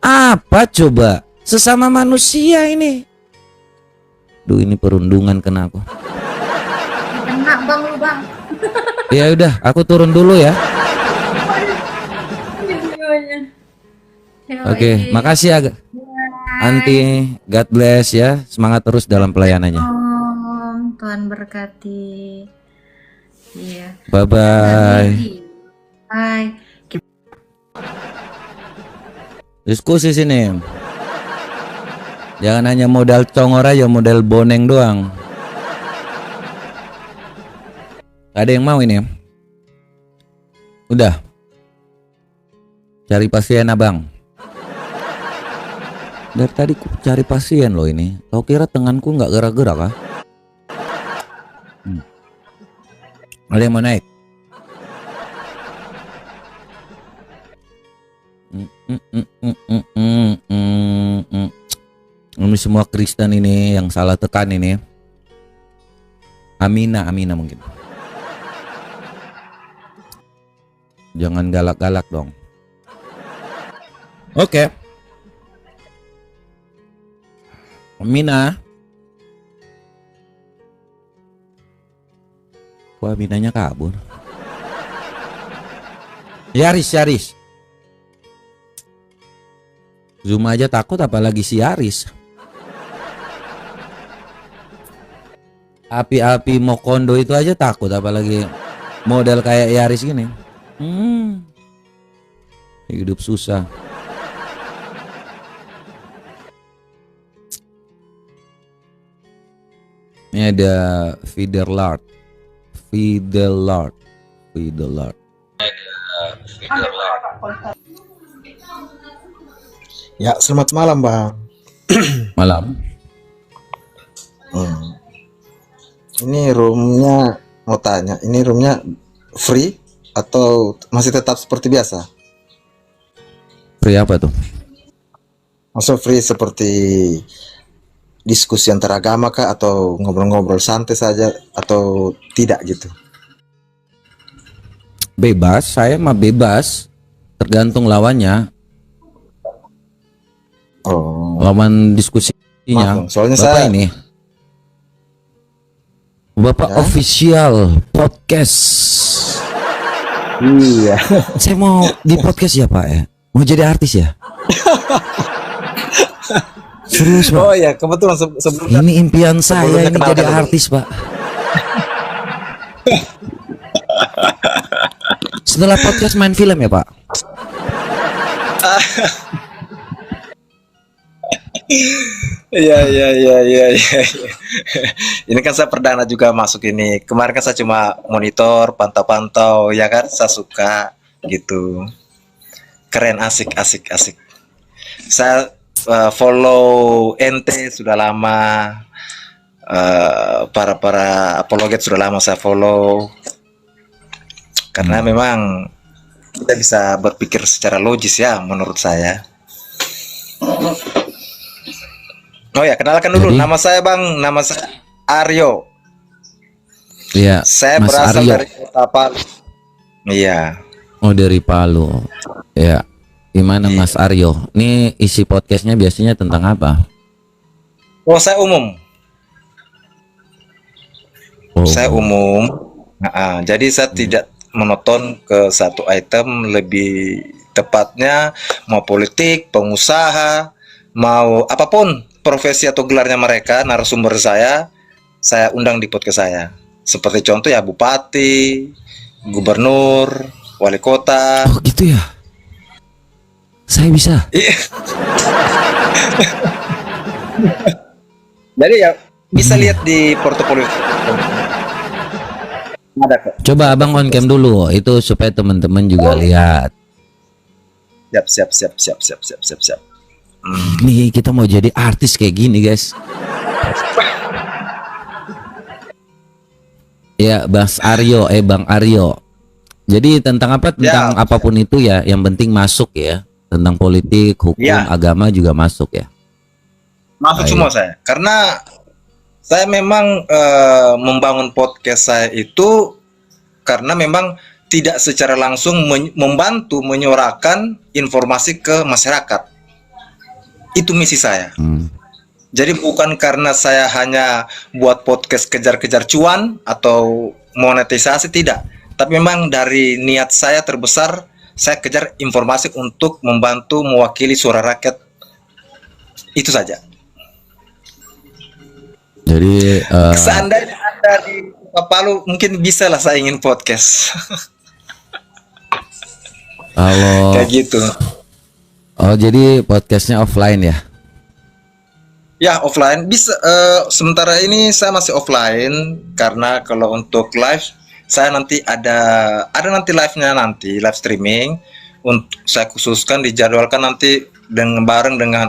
Apa coba? Sesama manusia ini. Duh, ini perundungan kena aku. Kena bang lu bang. Ya udah, aku turun dulu ya. Oke, makasih ya Anti. God bless ya. Semangat terus dalam pelayanannya. Tuhan berkati. Iya. Bye bye. Bye. Diskusi sini. Jangan hanya modal congor aja, modal boneng doang. Ada yang mau ini? Udah. Cari pasien abang. Dari tadi ku cari pasien loh ini. Kau kira tanganku nggak gerak-gerak ah? Ada yang mau naik? Ini semua Kristen ini yang salah tekan ini. Amina mungkin. Jangan galak-galak dong. Oke. Amina. Wah, Aminanya kabur. Yaris. Zoom aja takut apalagi si Yaris. Api-api Mokondo itu aja takut apalagi model kayak Yaris gini. Hidup susah. Ini ada Fidelard. Ya, selamat malam, Bang. Malam. Ini roomnya, mau tanya, ini roomnya free atau masih tetap seperti biasa? Free apa tuh? Maksud free seperti diskusi antar agama kah, atau ngobrol-ngobrol santai saja, atau tidak gitu? Bebas, saya mah bebas. Tergantung lawannya. Oh, Lawan diskusinya. maaf, soalnya Bapak saya ini. Bapak Ya? official podcast. Iya. Saya mau di podcast ya Pak ya. Mau jadi artis ya. Serius Pak. Oh ya, kebetulan sebelumnya Ini impian saya sebelumnya ini kenalkan jadi dulu. artis Pak. Setelah podcast main film ya Pak. Iya. Ini kan saya perdana juga masuk ini. Kemarin kan saya cuma monitor, pantau-pantau, ya kan? Saya suka gitu. Keren, asik. Saya follow ente sudah lama. Para apologet sudah lama saya follow. Karena memang kita bisa berpikir secara logis ya, menurut saya. Oh ya, kenalkan dulu. Jadi? Nama saya Bang, nama saya Aryo. Iya. Saya Mas berasal Aryo. dari Kota Palu. Iya. Oh, dari Palu. Ya. Gimana Mas Aryo? Ini isi podcastnya biasanya tentang apa? Oh, saya umum. Oh, Saya umum. Jadi saya tidak monoton ke satu item, lebih tepatnya mau politik, pengusaha, mau apapun profesi atau gelarnya mereka, narasumber saya undang di podcast saya. Seperti contoh ya bupati, gubernur, wali kota. Oh gitu ya. Saya bisa. Iya. Jadi ya bisa lihat di portofolio. Ada kok. Coba abang on cam dulu, itu supaya teman-teman juga lihat. Siap. Nih kita mau jadi artis kayak gini guys. Ya Bang Aryo. Jadi tentang apa? Tentang apapun itu ya, yang penting masuk ya. Tentang politik, hukum, agama juga masuk ya. Masuk semua saya. Karena saya memang membangun podcast saya itu karena memang tidak secara langsung membantu menyuarakan informasi ke masyarakat. Itu misi saya. Jadi bukan karena saya hanya buat podcast kejar-kejar cuan atau monetisasi, tidak. Tapi memang dari niat saya terbesar, saya kejar informasi untuk membantu mewakili suara rakyat. Itu saja. Jadi Seandainya Anda di Palu, mungkin bisa lah saya ingin podcast. kalau Kayak gitu. oh jadi podcastnya offline ya? Ya, offline bisa. Sementara ini saya masih offline karena kalau untuk live saya nanti ada nanti live-nya, nanti live streaming untuk saya khususkan dijadwalkan nanti bareng dengan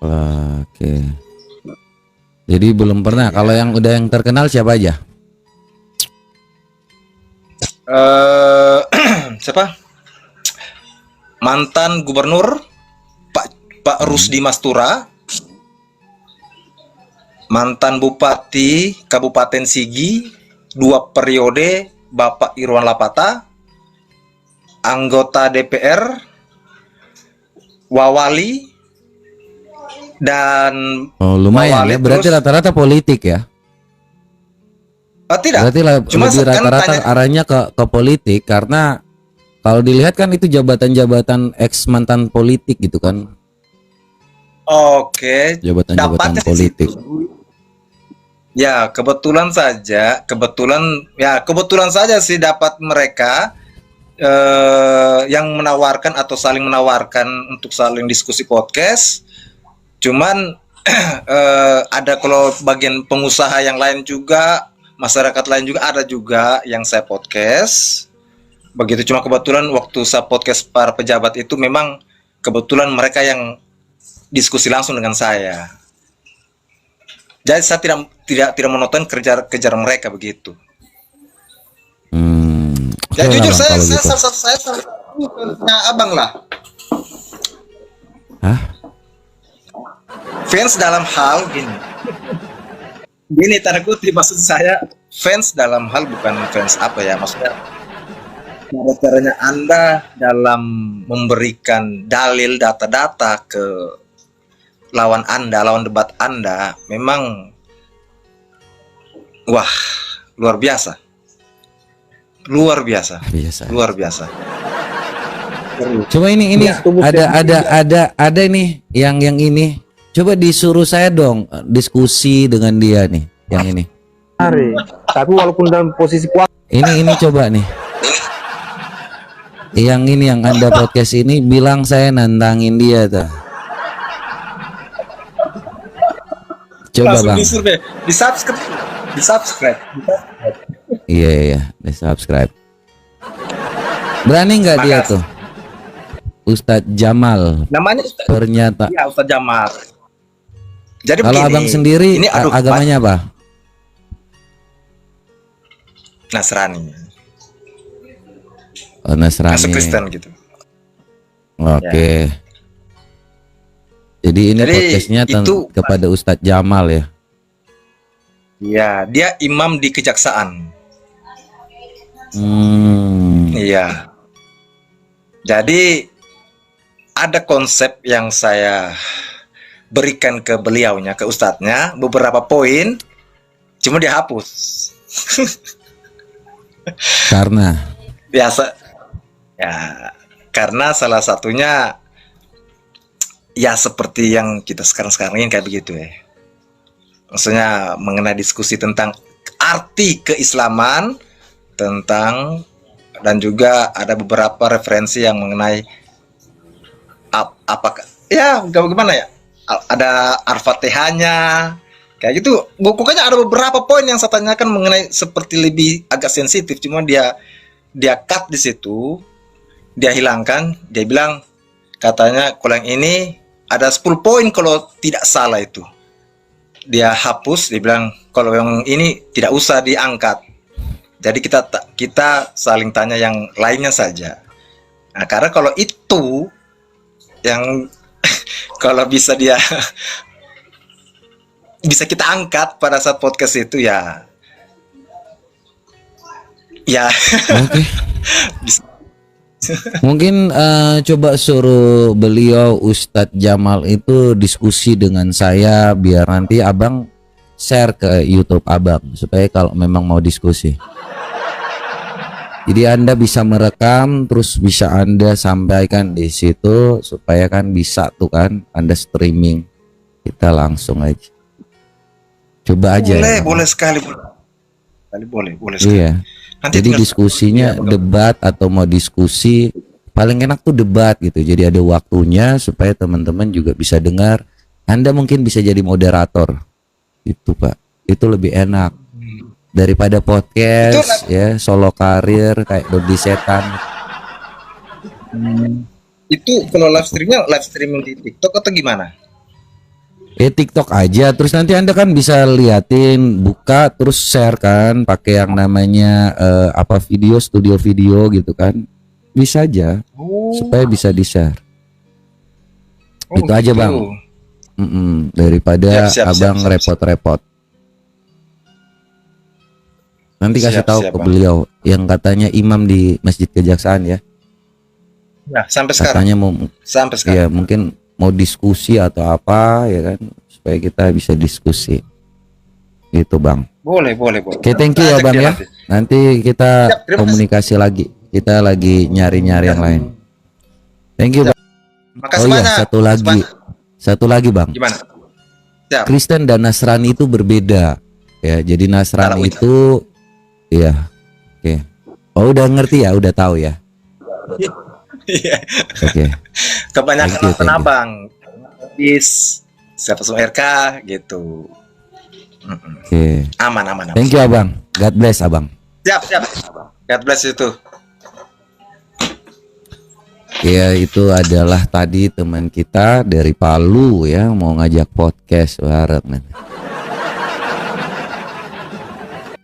Oke. Jadi belum pernah. Kalau yang udah yang terkenal siapa aja? siapa? Mantan Gubernur Pak Rusdi Mastura, mantan Bupati Kabupaten Sigi 2 periode Bapak Irwan Lapata, anggota DPR Wawali, dan Oh lumayan Wawali ya. Berarti terus- rata-rata politik ya? tidak. Berarti Cuma lebih kan rata-rata tanya- arahnya ke politik, karena kalau dilihat kan itu jabatan-jabatan ex mantan politik gitu kan, Oke, jabatan-jabatan dapatnya di politik. situ. Ya, kebetulan saja sih dapat mereka yang menawarkan atau saling menawarkan untuk saling diskusi podcast. Cuman ada kalau bagian pengusaha yang lain juga, masyarakat lain juga ada juga yang saya podcast. Begitu, cuma kebetulan waktu saya podcast para pejabat itu memang kebetulan mereka yang diskusi langsung dengan saya. Jadi saya tidak menonton kejar mereka begitu. Oke Ya lah, jujur Bang, saya kalau gitu. saya fansnya abang lah. Hah? Fans dalam hal gini. Gini tanda kutip, maksud saya fans dalam hal bukan fans apa ya, maksudnya caranya Anda dalam memberikan dalil data-data ke lawan debat Anda memang wah luar biasa. Biasa. Coba ini ada nih yang ini. Coba disuruh saya dong diskusi dengan dia nih, yang ini. Tapi walaupun dalam posisi kuat, Ini coba nih. Yang ini yang Anda podcast ini bilang saya nantangin dia tuh. Coba Langsung Bang. di subscribe. Iya, di subscribe. Berani nggak dia Makasih. tuh? Ustadz Jamal Namanya ternyata. ya Ustadz Jamal. Jadi Kalau begini, abang sendiri ini agamanya apa? Nasrani, Oh, Nasrani. masuk Kristen gitu. Oke. Jadi ini Jadi podcastnya itu- kepada Ustadz Jamal ya. Ya, dia imam di kejaksaan. Iya. Jadi ada konsep yang saya berikan ke beliaunya, ke ustadznya, beberapa poin, cuma dihapus. Karena Biasa, ya, karena salah satunya ya seperti yang kita sekarang ini kayak begitu ya. Maksudnya mengenai diskusi tentang arti keislaman, tentang dan juga ada beberapa referensi yang mengenai apakah ya bagaimana ya, ada Al-Fatihahnya kayak gitu. Pokoknya ada beberapa poin yang saya tanyakan mengenai seperti lebih agak sensitif, cuma dia cut di situ, dia hilangkan, dia bilang katanya kalau yang ini ada 10 poin kalau tidak salah itu. Dia hapus, dia bilang kalau yang ini tidak usah diangkat. Jadi kita saling tanya yang lainnya saja. Nah, karena kalau itu yang kalau bisa dia bisa kita angkat pada saat podcast itu ya oke. Mungkin coba suruh beliau Ustadz Jamal itu diskusi dengan saya biar nanti abang share ke YouTube abang supaya kalau memang mau diskusi. Jadi Anda bisa merekam terus bisa Anda sampaikan di situ supaya kan bisa tuh kan Anda streaming kita langsung aja. Coba aja. Boleh sekali. Boleh sekali. Iya. Nanti jadi diskusinya debat atau mau diskusi paling enak tuh debat gitu. Jadi ada waktunya supaya teman-teman juga bisa dengar. Anda mungkin bisa jadi moderator. Itu Pak. Itu lebih enak daripada podcast ya solo karir kayak Dodi Setan. Itu kalau live streaming di TikTok atau gimana? TikTok aja terus nanti Anda kan bisa liatin buka terus share kan pakai yang namanya studio video gitu kan bisa aja supaya bisa di share itu gitu. aja Bang daripada abang repot-repot nanti kasih tahu ke beliau yang katanya imam di Masjid Kejaksaan ya sampai sekarang katanya sampai sekarang ya mungkin mau diskusi atau apa ya kan supaya kita bisa diskusi gitu Bang. Boleh. Oke, thank you ya Bang ya. Nanti kita komunikasi lagi. Kita lagi nyari-nyari yang lain. Thank you Bang. Makasih Oh iya, banyak. satu lagi Bang. Gimana? Siap. Kristen dan Nasrani itu berbeda. Ya, jadi Nasrani itu iya. Oke. Oh, udah ngerti ya, udah tahu ya. Oke. Kebanyakan Thank nonton you. abang siapa semua RK gitu. Oke. Aman. Thank you Abang. God bless Abang. Siap. God bless itu. Ya itu adalah tadi teman kita dari Palu ya mau ngajak podcast bareng.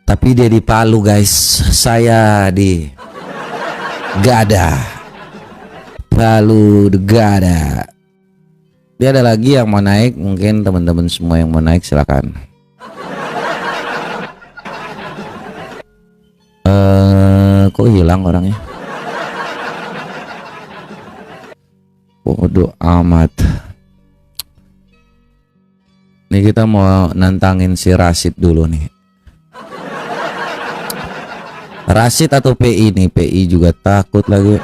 Tapi dia di Palu guys, saya di Gada. Palu Gada. Dia ada lagi yang mau naik, mungkin teman-teman semua yang mau naik silakan. Kok hilang orangnya? Bodoh amat. Nih kita mau nantangin si Rashid dulu nih. Rashid atau PI nih? PI juga takut lagi.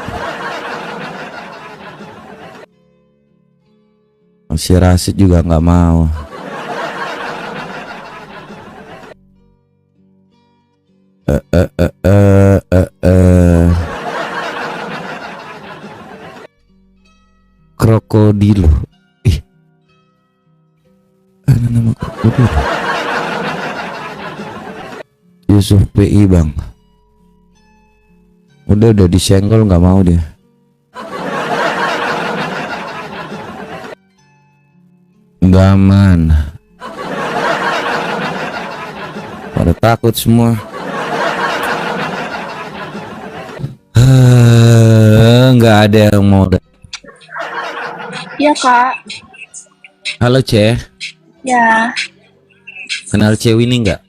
Si Rashid juga nggak mau. Krokodilo. Ih. Ada nama krokodilo. Yusuf PI Bang. Udah disenggol nggak mau dia. Gaman. Pada takut semua. Nggak ada yang mau. Iya Kak. Halo Ce. Ya. Kenal Ce Winnie nggak?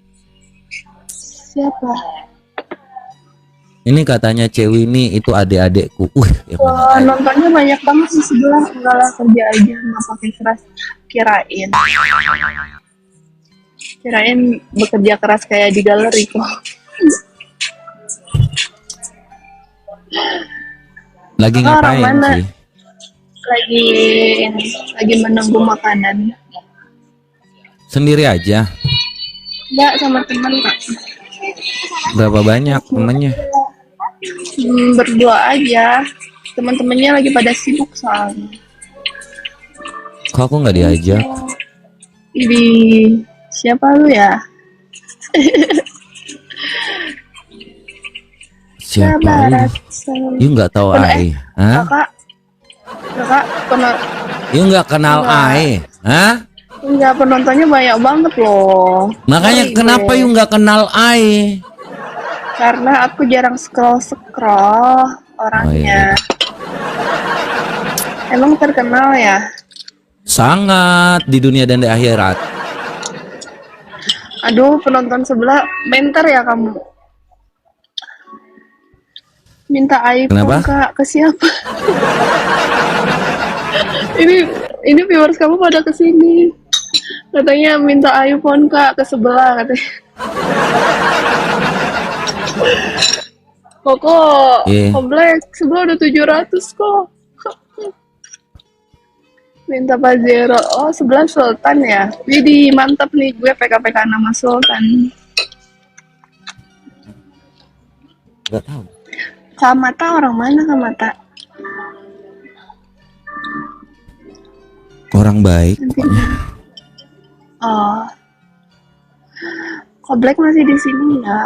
Siapa? Ini katanya Cewi ini itu adik-adikku. Yang mana Wah, adik? nontonnya banyak banget di sebelah. Enggak lah, kerja aja nggak pakai keras. Kirain bekerja keras kayak di galeri kok. Lagi Kakak orang ngapain mana? sih? Lagi menunggu makanan. Sendiri aja. Enggak, sama teman Kak. Berapa banyak temennya? Berdua aja. Teman-temannya lagi pada sibuk soalnya. Kok aku nggak diajak? Ini siapa lu ya? Siapa lu? You nggak tahu Ai? Hah? Kakak pernah You nggak kenal Enggak. Ai? Hah? enggak, penontonnya banyak banget loh. Makanya Sorry, kenapa gue. you nggak kenal Ai? Karena aku jarang scroll orangnya. Emang terkenal ya? Sangat di dunia dan di akhirat. Aduh, penonton sebelah menter ya kamu. Minta iPhone Kenapa? Kak, ke siapa? ini viewers kamu pada kesini. Katanya minta iPhone Kak ke sebelah katanya. Kok Iya. komplek sebelah udah 700 kok. Minta Pajero. Oh, sebelah Sultan ya. Jadi mantap nih, gue PK-PK nama Sultan. Nggak tahu. Kamata orang mana Kamata? Orang baik pokoknya. Oh. Koblek masih di sini ya.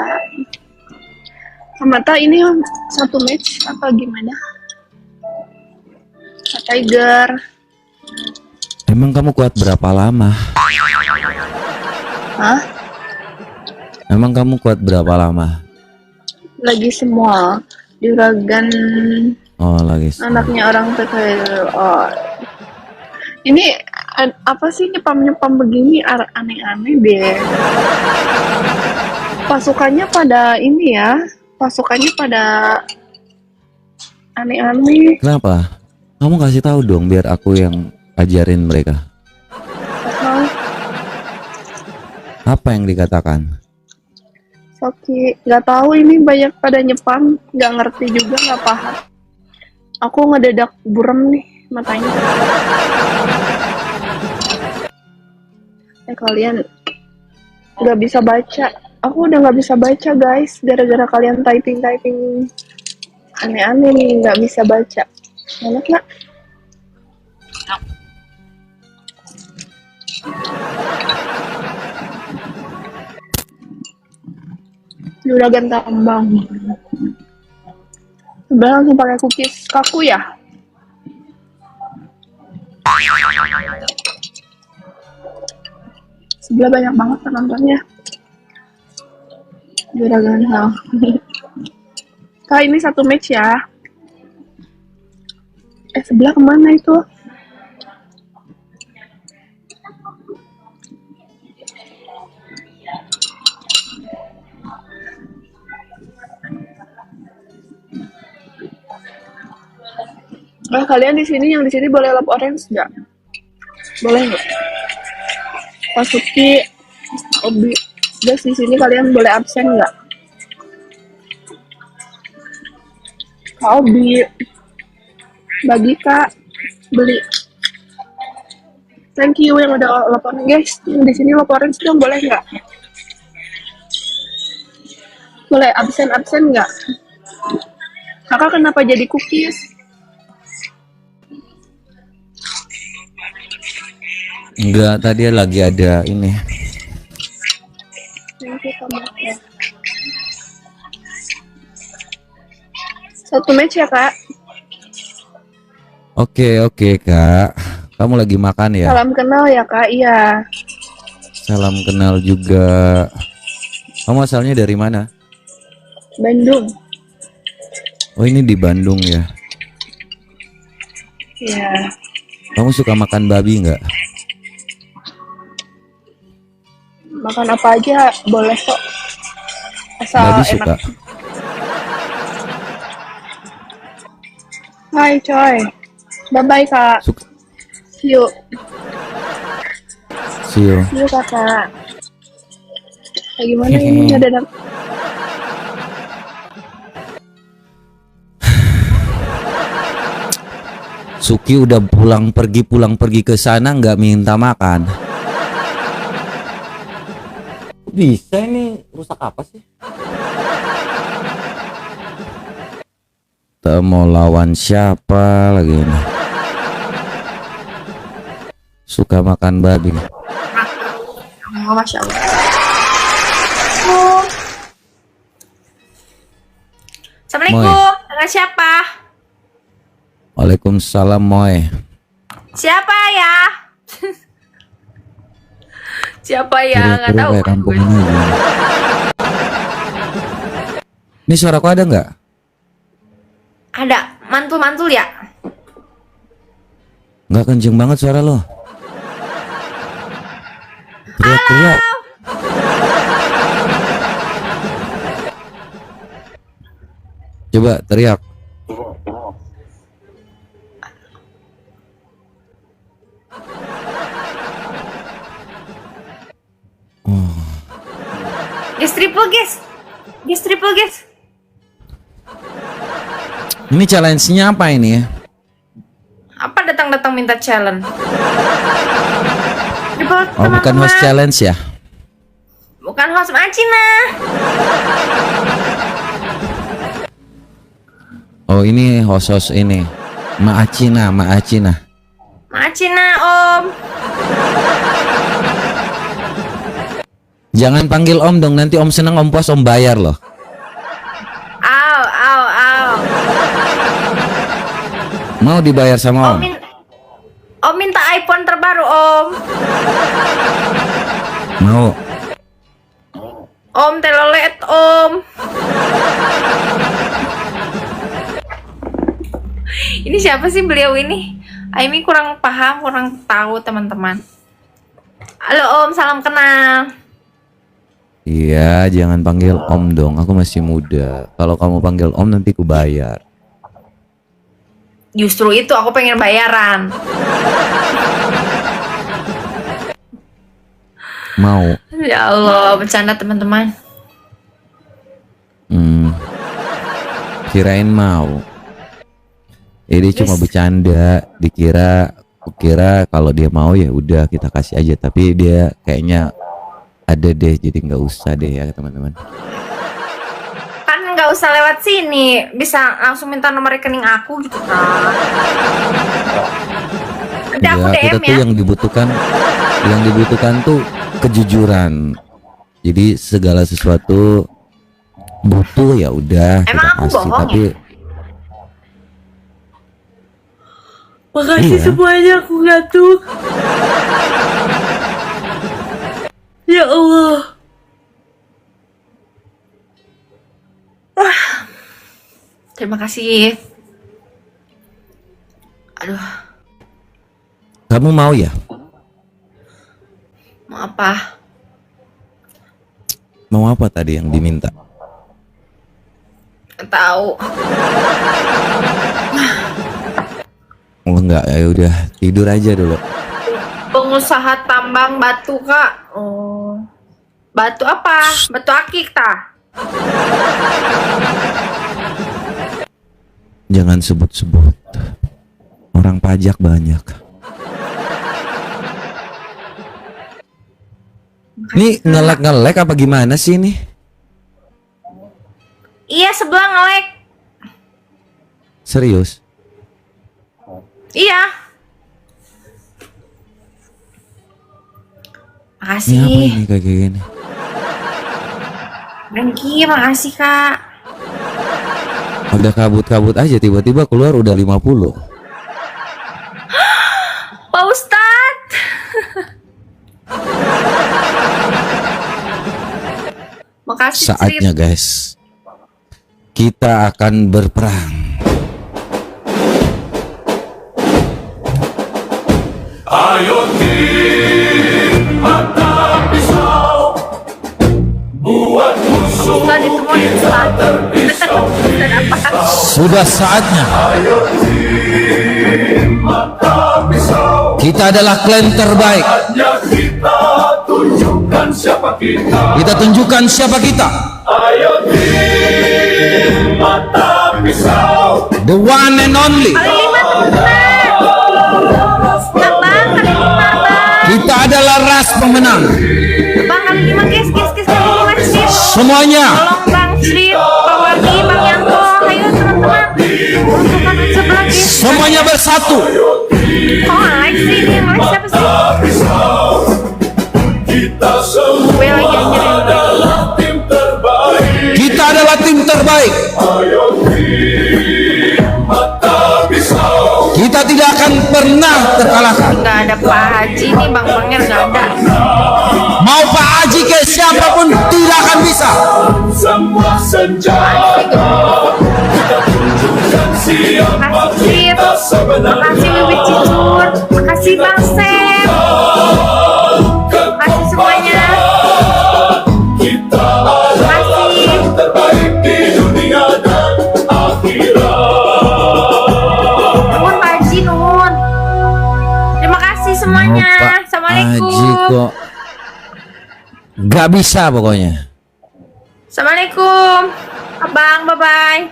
Kamata ini satu match apa gimana? Kak Tiger. Emang kamu kuat berapa lama? Hah? Emang kamu kuat berapa lama? Lagi semua. Juragan Oh lagi. anaknya orang terkaya. Oh. Ini apa sih nyepam begini aneh-aneh deh. Pasukannya pada ini ya. Pasukannya pada aneh-aneh. Kenapa? Kamu kasih tahu dong biar aku yang ajarin mereka. Hah? Apa yang dikatakan? Oke, nggak tahu ini banyak pada nyepam, nggak ngerti juga, nggak paham. Aku ngedadak burem nih matanya. Kalian nggak bisa baca. Aku udah nggak bisa baca guys, gara-gara kalian typing aneh-aneh nih, nggak bisa baca. Enak nggak? Juragan tambang. Sebelah langsung pakai cookies kaku ya. Sebelah banyak banget penontonnya. Juragan tambang. Kak ini satu match ya. Sebelah kemana itu? Kalian di sini yang di sini boleh lap orange nggak? Boleh nggak? Pasuki, Obi, guys di sini kalian boleh absen nggak? Kak Obi, bagi Kak, beli. Thank you yang udah lap orange guys. Yang di sini lap orange dong boleh nggak? Boleh absen nggak? Kakak kenapa jadi cookies? Enggak, tadi lagi ada ini. Thank you, Kak. Satu match ya Kak. Oke Kak. Kamu lagi makan ya? Salam kenal ya Kak. Iya. Salam kenal juga. Kamu asalnya dari mana? Bandung. Oh ini di Bandung ya. Iya. Kamu suka makan babi nggak? Makan apa aja boleh kok. Asal Babi enak. suka. Hai coy. Bye-bye kak. Suka. See you. See you. See you kakak. Kayak gimana ini ngedadak? Suki udah pulang pergi ke sana nggak minta makan. Bisa ini rusak apa sih? Kita mau lawan siapa lagi ini? Suka makan babi. Oh, Masya Allah. Assalamualaikum. Dengan siapa? Waalaikumsalam Moy. Siapa ya? Siapa ya? Nggak tahu. Kayak kampung ini aja. Ini suaraku ada nggak? Ada mantul-mantul ya? Nggak, kenceng banget suara lo. Teriak-teriak. Coba teriak. Guys triple guys. Guys triple guys. Ini challenge-nya apa ini ya? Apa datang-datang minta challenge? Triple, Oh, bukan host challenge ya? Bukan host Macina. Oh, ini host ini. Maacina. Macina Om. Jangan panggil Om dong, nanti Om seneng, Om puas, Om bayar loh. Au. Mau dibayar sama Om? Om minta iPhone terbaru Om. Mau. Om telolet Om. Ini siapa sih beliau ini? Aimi kurang paham, kurang tahu teman-teman. Halo Om, salam kenal. Iya, jangan panggil Om dong, aku masih muda. Kalau kamu panggil Om nanti ku bayar. Justru itu aku pengen bayaran. Mau. Ya Allah, bercanda teman-teman. Kirain mau. Ini cuma bercanda, kukira kalau dia mau ya udah kita kasih aja, tapi dia kayaknya ada deh, jadi nggak usah deh ya teman-teman. Kan nggak usah lewat sini, bisa langsung minta nomor rekening aku gitu kan. Udah aku Ya, DM kita tuh ya. yang dibutuhkan tuh kejujuran. Jadi segala sesuatu butuh ya udah kita Emang aku kasih, bohong tapi Makasih Iya. semuanya, aku ngantuk. Ya Allah. Terima kasih. Aduh, kamu mau ya? mau apa? Mau apa tadi yang diminta? Nggak tahu. Oh enggak, ya udah tidur aja dulu. Pengusaha tambang batu, Kak. Oh. Batu apa? Batu akik ta? Jangan sebut-sebut. Orang pajak banyak. Ini ngelek apa gimana sih ini? Iya, sebelah ngelek. Serius? Iya. Ini apa Makasih. ini kayak gini? Dengki, makasih, Kak. Udah kabut-kabut aja, tiba-tiba keluar udah 50. Pak Ustadz. Makasih, Saatnya guys, kita akan berperang. Ayo mata pisau, buat musuh Ustadz itu mau Ustadz. Ustadz apa? Sudah saatnya Ayo Kita adalah klan terbaik. Saatnya kita tunjukkan siapa kita. Kita tunjukkan siapa kita. Ayo tim mata pisau. The one and only. Kita adalah ras pemenang. Bang, kali 5 guys, kali 5 guys. Semuanya. Tolong Bang Sri, Pak Wagi, Bang Yanto, ayo teman-teman. Untuk kami sebelah guys. Semuanya bersatu. Oh, Alex ini, Alex siapa sih? Kita semua Gue lagi anjir. adalah tim terbaik. Kita adalah tim terbaik. Ayo tim mata pisau. Kita tidak akan pernah terkalahkan. Nggak ada Pak Haji nih, Bang-bangnya nggak ada. Mau Pak Haji ke siapapun tidak akan bisa. Semua senjata kita tunjukkan siapa Makasih, kita sebenarnya. makasih Wiwit Cicur, makasih Bang Sam, makasih semuanya. Kita adalah yang terbaik di dunia dan akhirat. Nuhun Pak Haji, nuhun. Terima kasih semuanya. Mau Pak Assalamualaikum. Haji kok gak bisa pokoknya. Assalamualaikum, Abang, bye-bye.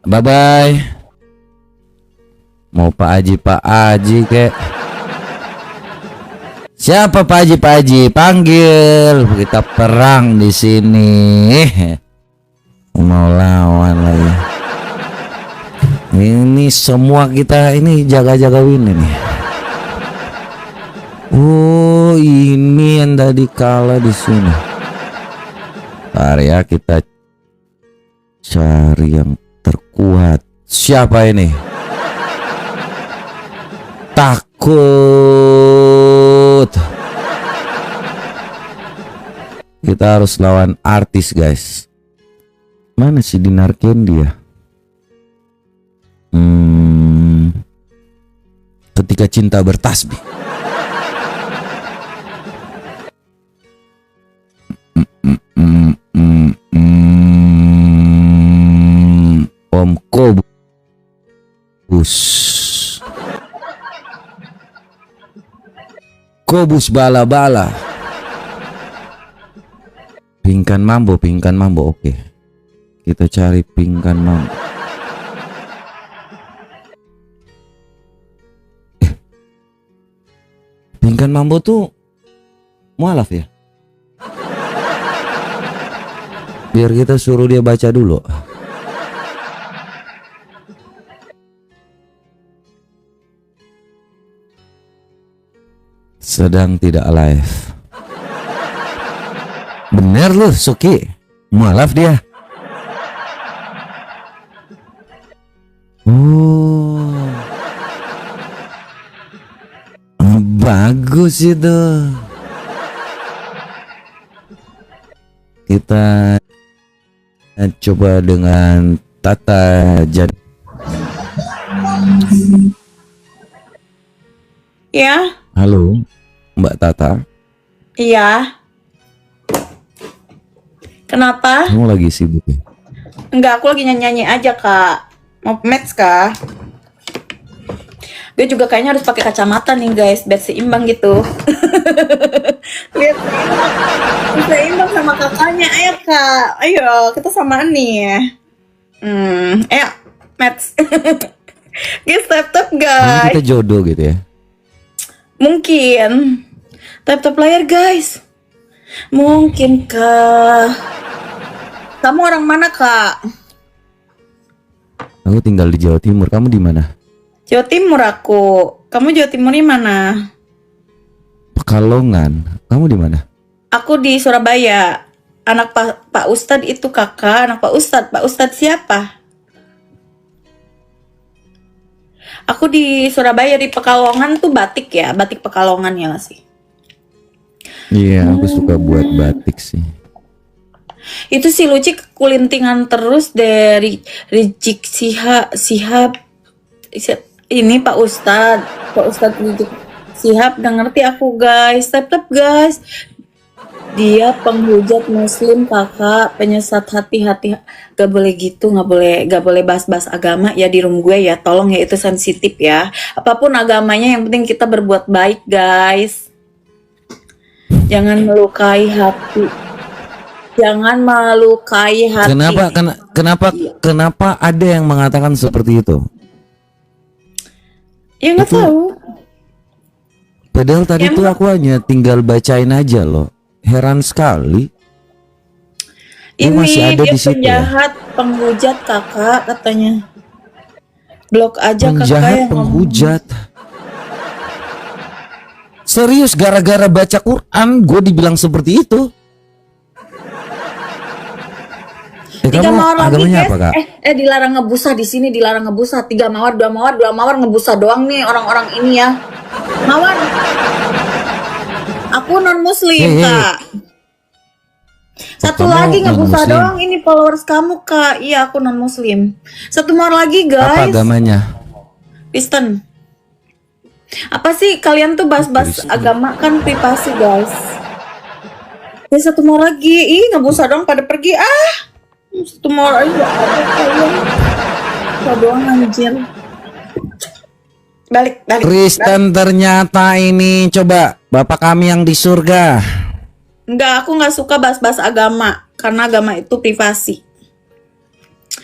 Bye bye. Mau Pak Haji kek. Siapa Pak Haji? Panggil, kita perang di sini. Mau lawan lagi. Ini semua kita ini jaga-jaga win ini. Oh, ini yang tadi kalah di sini. Bentar ya, kita cari yang terkuat. Siapa ini? Takut. Kita harus lawan artis, guys. Mana si Dinar Candy ya? Ketika cinta bertasbih. Om Kobus bala-bala. Pingkan mambo. Oke. Kita cari pingkan mambo. Pingkan mambo tuh mualaf ya? Biar kita suruh dia baca dulu. Sedang tidak live. Bener loh, Suki. Mualaf dia. Oh, bagus itu. Kita coba dengan Tata Jan. Ya, Halo, Mbak Tata. iya. Kenapa? Kamu lagi sibuk ya? Enggak, aku lagi nyanyi-nyanyi aja, Kak. Mau match, Kak? Gue juga kayaknya harus pakai kacamata nih, guys, biar seimbang gitu. Lihat, seimbang sama kakaknya. Ayo, Kak. Ayo, kita samaan nih. Ayo, match. Guys, tap-tap, Mungkin guys. kita jodoh gitu ya? Mungkin. Tap-tap layar, guys. Mungkin, Kak. Kamu orang mana, Kak? Aku tinggal di Jawa Timur. Kamu di mana? Jawa Timur aku. Kamu Jawa Timurnya mana? Pekalongan. Kamu di mana? Aku di Surabaya. Anak Pak Ustadz itu kakak. Anak Pak Ustadz. Pak Ustadz siapa? Aku di Surabaya, di Pekalongan tuh batik ya. Batik Pekalongan ya nggak sih? Iya, aku suka buat batik sih. Itu si Luci kekulintingan terus dari Rizik Sihab. Ini Pak Ustadz Rizik Sihab. Udah ngerti aku, guys. Tap guys. Dia penghujat muslim kakak, penyesat hati-hati. Gak boleh gitu, gak boleh bahas-bahas agama ya di room gue ya. Tolong ya, itu sensitif ya. Apapun agamanya yang penting kita berbuat baik guys. Jangan melukai hati. Jangan melukai hati. Kenapa ada yang mengatakan seperti itu? Ya nggak tahu. Padahal tadi tuh aku hanya tinggal bacain aja loh. Heran sekali. Ini masih ada dia di situ ya? penjahat, penghujat kakak katanya. Blok aja kakak Penjahat yang ngomong. penghujat. Serius gara-gara baca Quran gue dibilang seperti itu. Tiga Kamu mawar lagi agamanya guys. apa, Kak? Dilarang ngebusa di sini, dilarang ngebusa. 3 mawar, 2 mawar, 2 mawar ngebusa doang nih orang-orang ini ya. Mawar. Aku non muslim, Kak. Satu kamu lagi ngebusa non-muslim? doang, ini followers kamu, Kak. Iya, aku non muslim. Satu mawar lagi, Apa guys. agamanya? Kristen. Apa sih kalian tuh bahas-bahas agama kan privasi, guys. Ya satu mawar lagi. Ih, ngebusa doang pada pergi. Satu mawar aja ada kalian. Ngebusa doang anjir. Balik. Kristen ternyata ini. Coba Bapak kami yang di surga. Enggak, aku nggak suka bahas-bahas agama karena agama itu privasi.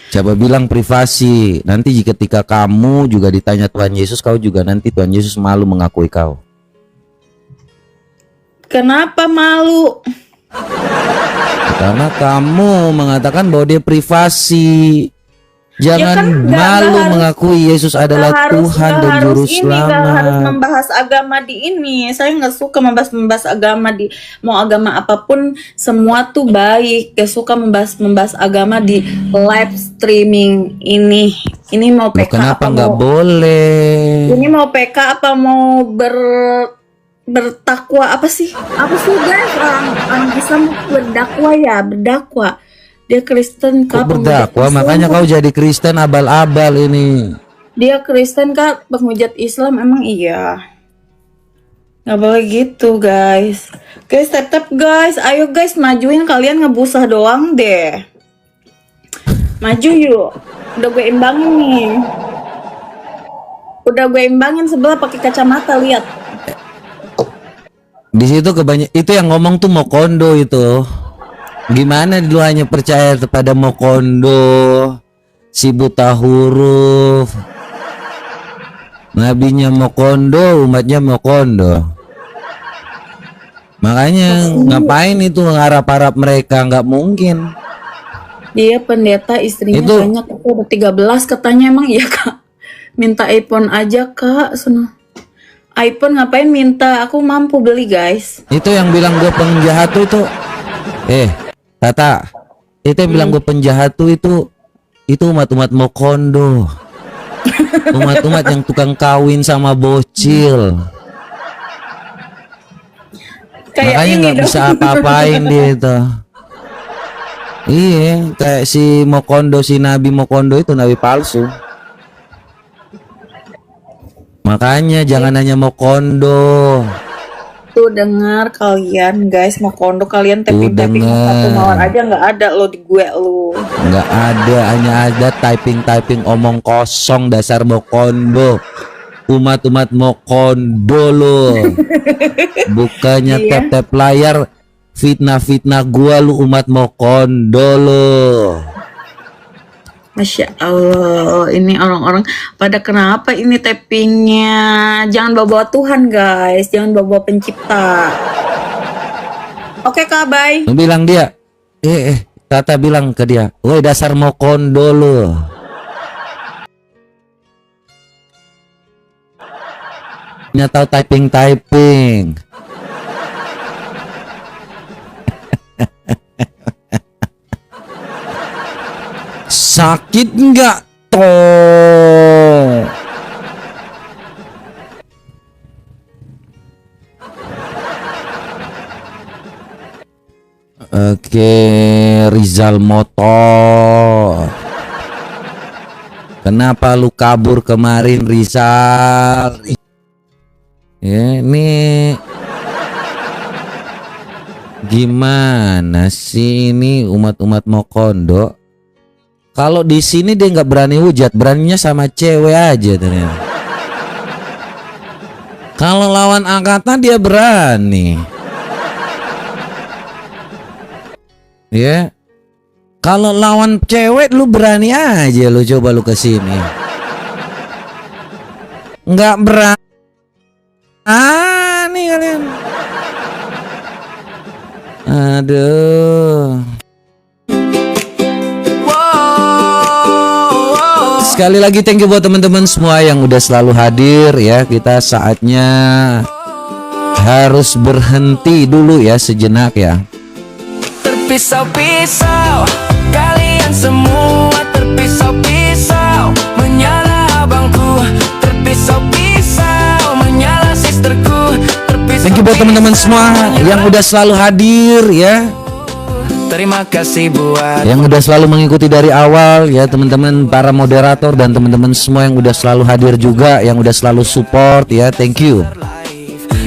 Coba bilang privasi. Nanti ketika kamu juga ditanya Tuhan Yesus, kau juga nanti Tuhan Yesus malu mengakui kau. Kenapa malu? Karena kamu mengatakan bahwa dia privasi. Jangan kan nggak malu harus- mengakui Yesus adalah Tuhan dan Juru Nggak harus Selamat. membahas agama di ini. Saya nggak suka membahas agama di mau agama apapun, semua tuh baik. Gak suka membahas agama di live streaming ini. Ini mau Loh, PK kenapa apa nggak mau? boleh? Ini mau PK apa mau bertakwa apa sih? Apa sih guys? Orang Islam berdakwah. Dia Kristen Kok Kak, berdakwah? penghujat Makanya Islam. kau jadi Kristen abal-abal ini. Dia Kristen Kak, penghujat Islam emang iya. Nggak boleh gitu guys. Guys, tap guys. Ayo guys, majuin, kalian ngebusah doang deh. Maju yuk. Udah gue imbangin nih. Udah gue imbangin sebelah pakai kacamata, lihat. Di situ itu yang ngomong tuh Mokondo itu. Gimana lu hanya percaya kepada Mokondo, si buta huruf. Nabinya Mokondo, umatnya Mokondo. Makanya ngapain itu ngarap-harap mereka, nggak mungkin. Dia pendeta, istrinya Itu- banyak, aku udah 13 katanya. Emang iya Kak? Minta iPhone aja Kak, sono. iPhone ngapain minta? Aku mampu beli guys. Itu yang bilang gue penjahat tuh itu. Tata, itu yang bilang gue penjahat tuh itu umat-umat Mokondo. Umat-umat yang tukang kawin sama bocil. Kayak Makanya ini nggak dong. bisa apa-apain dia itu. Iya, kayak si Mokondo, si Nabi Mokondo itu nabi palsu. Makanya jangan hanya Mokondo. Tuh dengar kalian guys, mau kondo kalian tapping dengar. satu mawar aja nggak ada lo di gue lo. Nggak ada, hanya ada typing omong kosong dasar Mokondo. Umat-umat Mokondo lo. Bukannya Iya. tap layar fitnah gua lu umat Mokondo lo. Masya Allah, ini orang-orang pada kenapa ini tappingnya? Jangan bawa-bawa Tuhan guys, jangan bawa-bawa pencipta. Oke Kak, bye. Lu bilang dia, Tata bilang ke dia, woi dasar Mokondo lo. Nya tahu typing. Sakit nggak toh? Oke, Rizal Motor. Kenapa lu kabur kemarin, Rizal? Ya, ini Gimana sih ini umat-umat Mokondo? Kalau di sini dia nggak berani hujat, beraninya sama cewek aja ternyata. Kalau lawan angkatan dia berani. Ya. Kalau lawan cewek lu berani aja, lu coba lu ke sini. Nggak berani kalian. Aduh. Sekali lagi thank you buat teman-teman semua yang udah selalu hadir ya. Kita saatnya harus berhenti dulu ya sejenak ya. Terpisau-pisau, kalian semua terpisau-pisau, menyala abangku, terpisau-pisau, menyala sisterku, terpisau. Thank you buat teman-teman semua yang udah selalu hadir ya. Terima kasih buat yang udah selalu mengikuti dari awal ya, teman-teman para moderator dan teman-teman semua yang udah selalu hadir juga, yang udah selalu support ya. Thank you.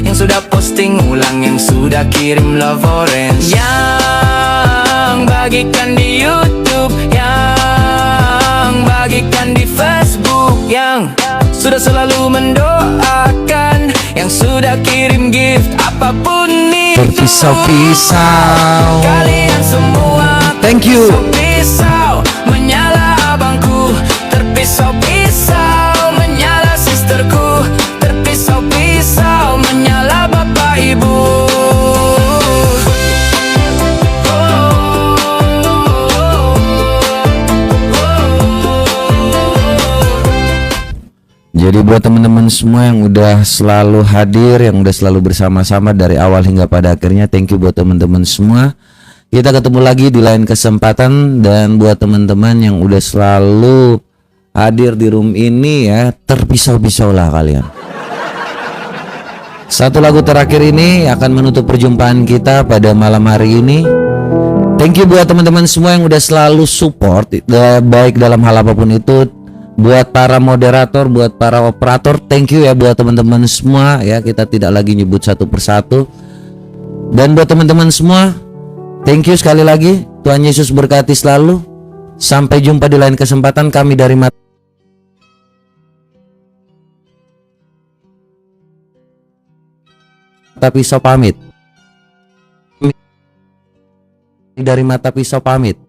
yang sudah posting ulang, yang sudah kirim love orange, yang bagikan di YouTube, yang bagikan di Facebook, yang sudah selalu mendoakan, yang sudah kirim gift apapun itu. Terpisau-pisau, kalian semua thank you. Terpisau, menyala abangku, terpisau-pisau, menyala sisterku, terpisau-pisau, menyala bapak ibu. Jadi buat teman-teman semua yang udah selalu hadir, yang udah selalu bersama-sama dari awal hingga pada akhirnya, thank you buat teman-teman semua. Kita ketemu lagi di lain kesempatan. Dan buat teman-teman yang udah selalu hadir di room ini ya, terpisau-pisau lah kalian. Satu lagu terakhir ini akan menutup perjumpaan kita pada malam hari ini. Thank you buat teman-teman semua yang udah selalu support, baik dalam hal apapun itu. Buat para moderator, buat para operator, thank you ya buat teman-teman semua ya. Kita tidak lagi nyebut satu persatu. Dan buat teman-teman semua, thank you sekali lagi. Tuhan Yesus berkati selalu. Sampai jumpa di lain kesempatan. Kami dari Mata Pisau pamit. Dari Mata Pisau pamit.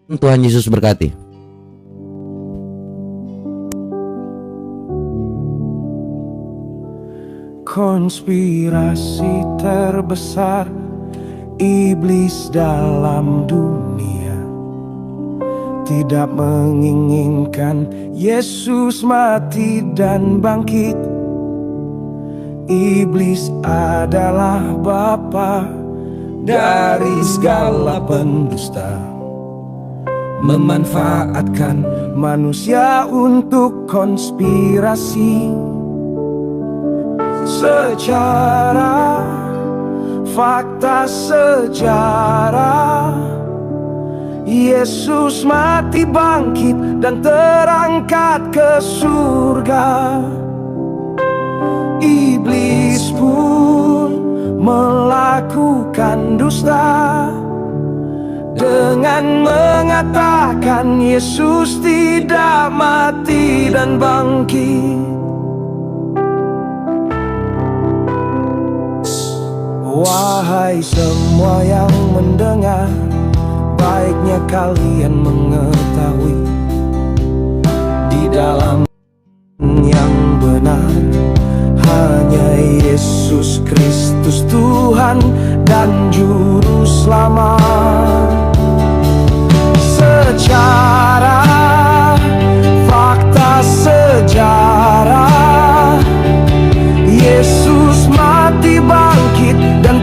Tuhan Yesus berkati. Konspirasi terbesar iblis dalam dunia tidak menginginkan Yesus mati dan bangkit. Iblis adalah bapa dari segala pendusta, memanfaatkan manusia untuk konspirasi. Secara fakta sejarah, Yesus mati bangkit dan terangkat ke surga. Iblis pun melakukan dusta dengan mengatakan Yesus tidak mati dan bangkit. Wahai semua yang mendengar, baiknya kalian mengetahui di dalam yang benar hanya Yesus Kristus Tuhan dan Juru Selamat. Secara fakta sejarah, Yesus mati bangkit dan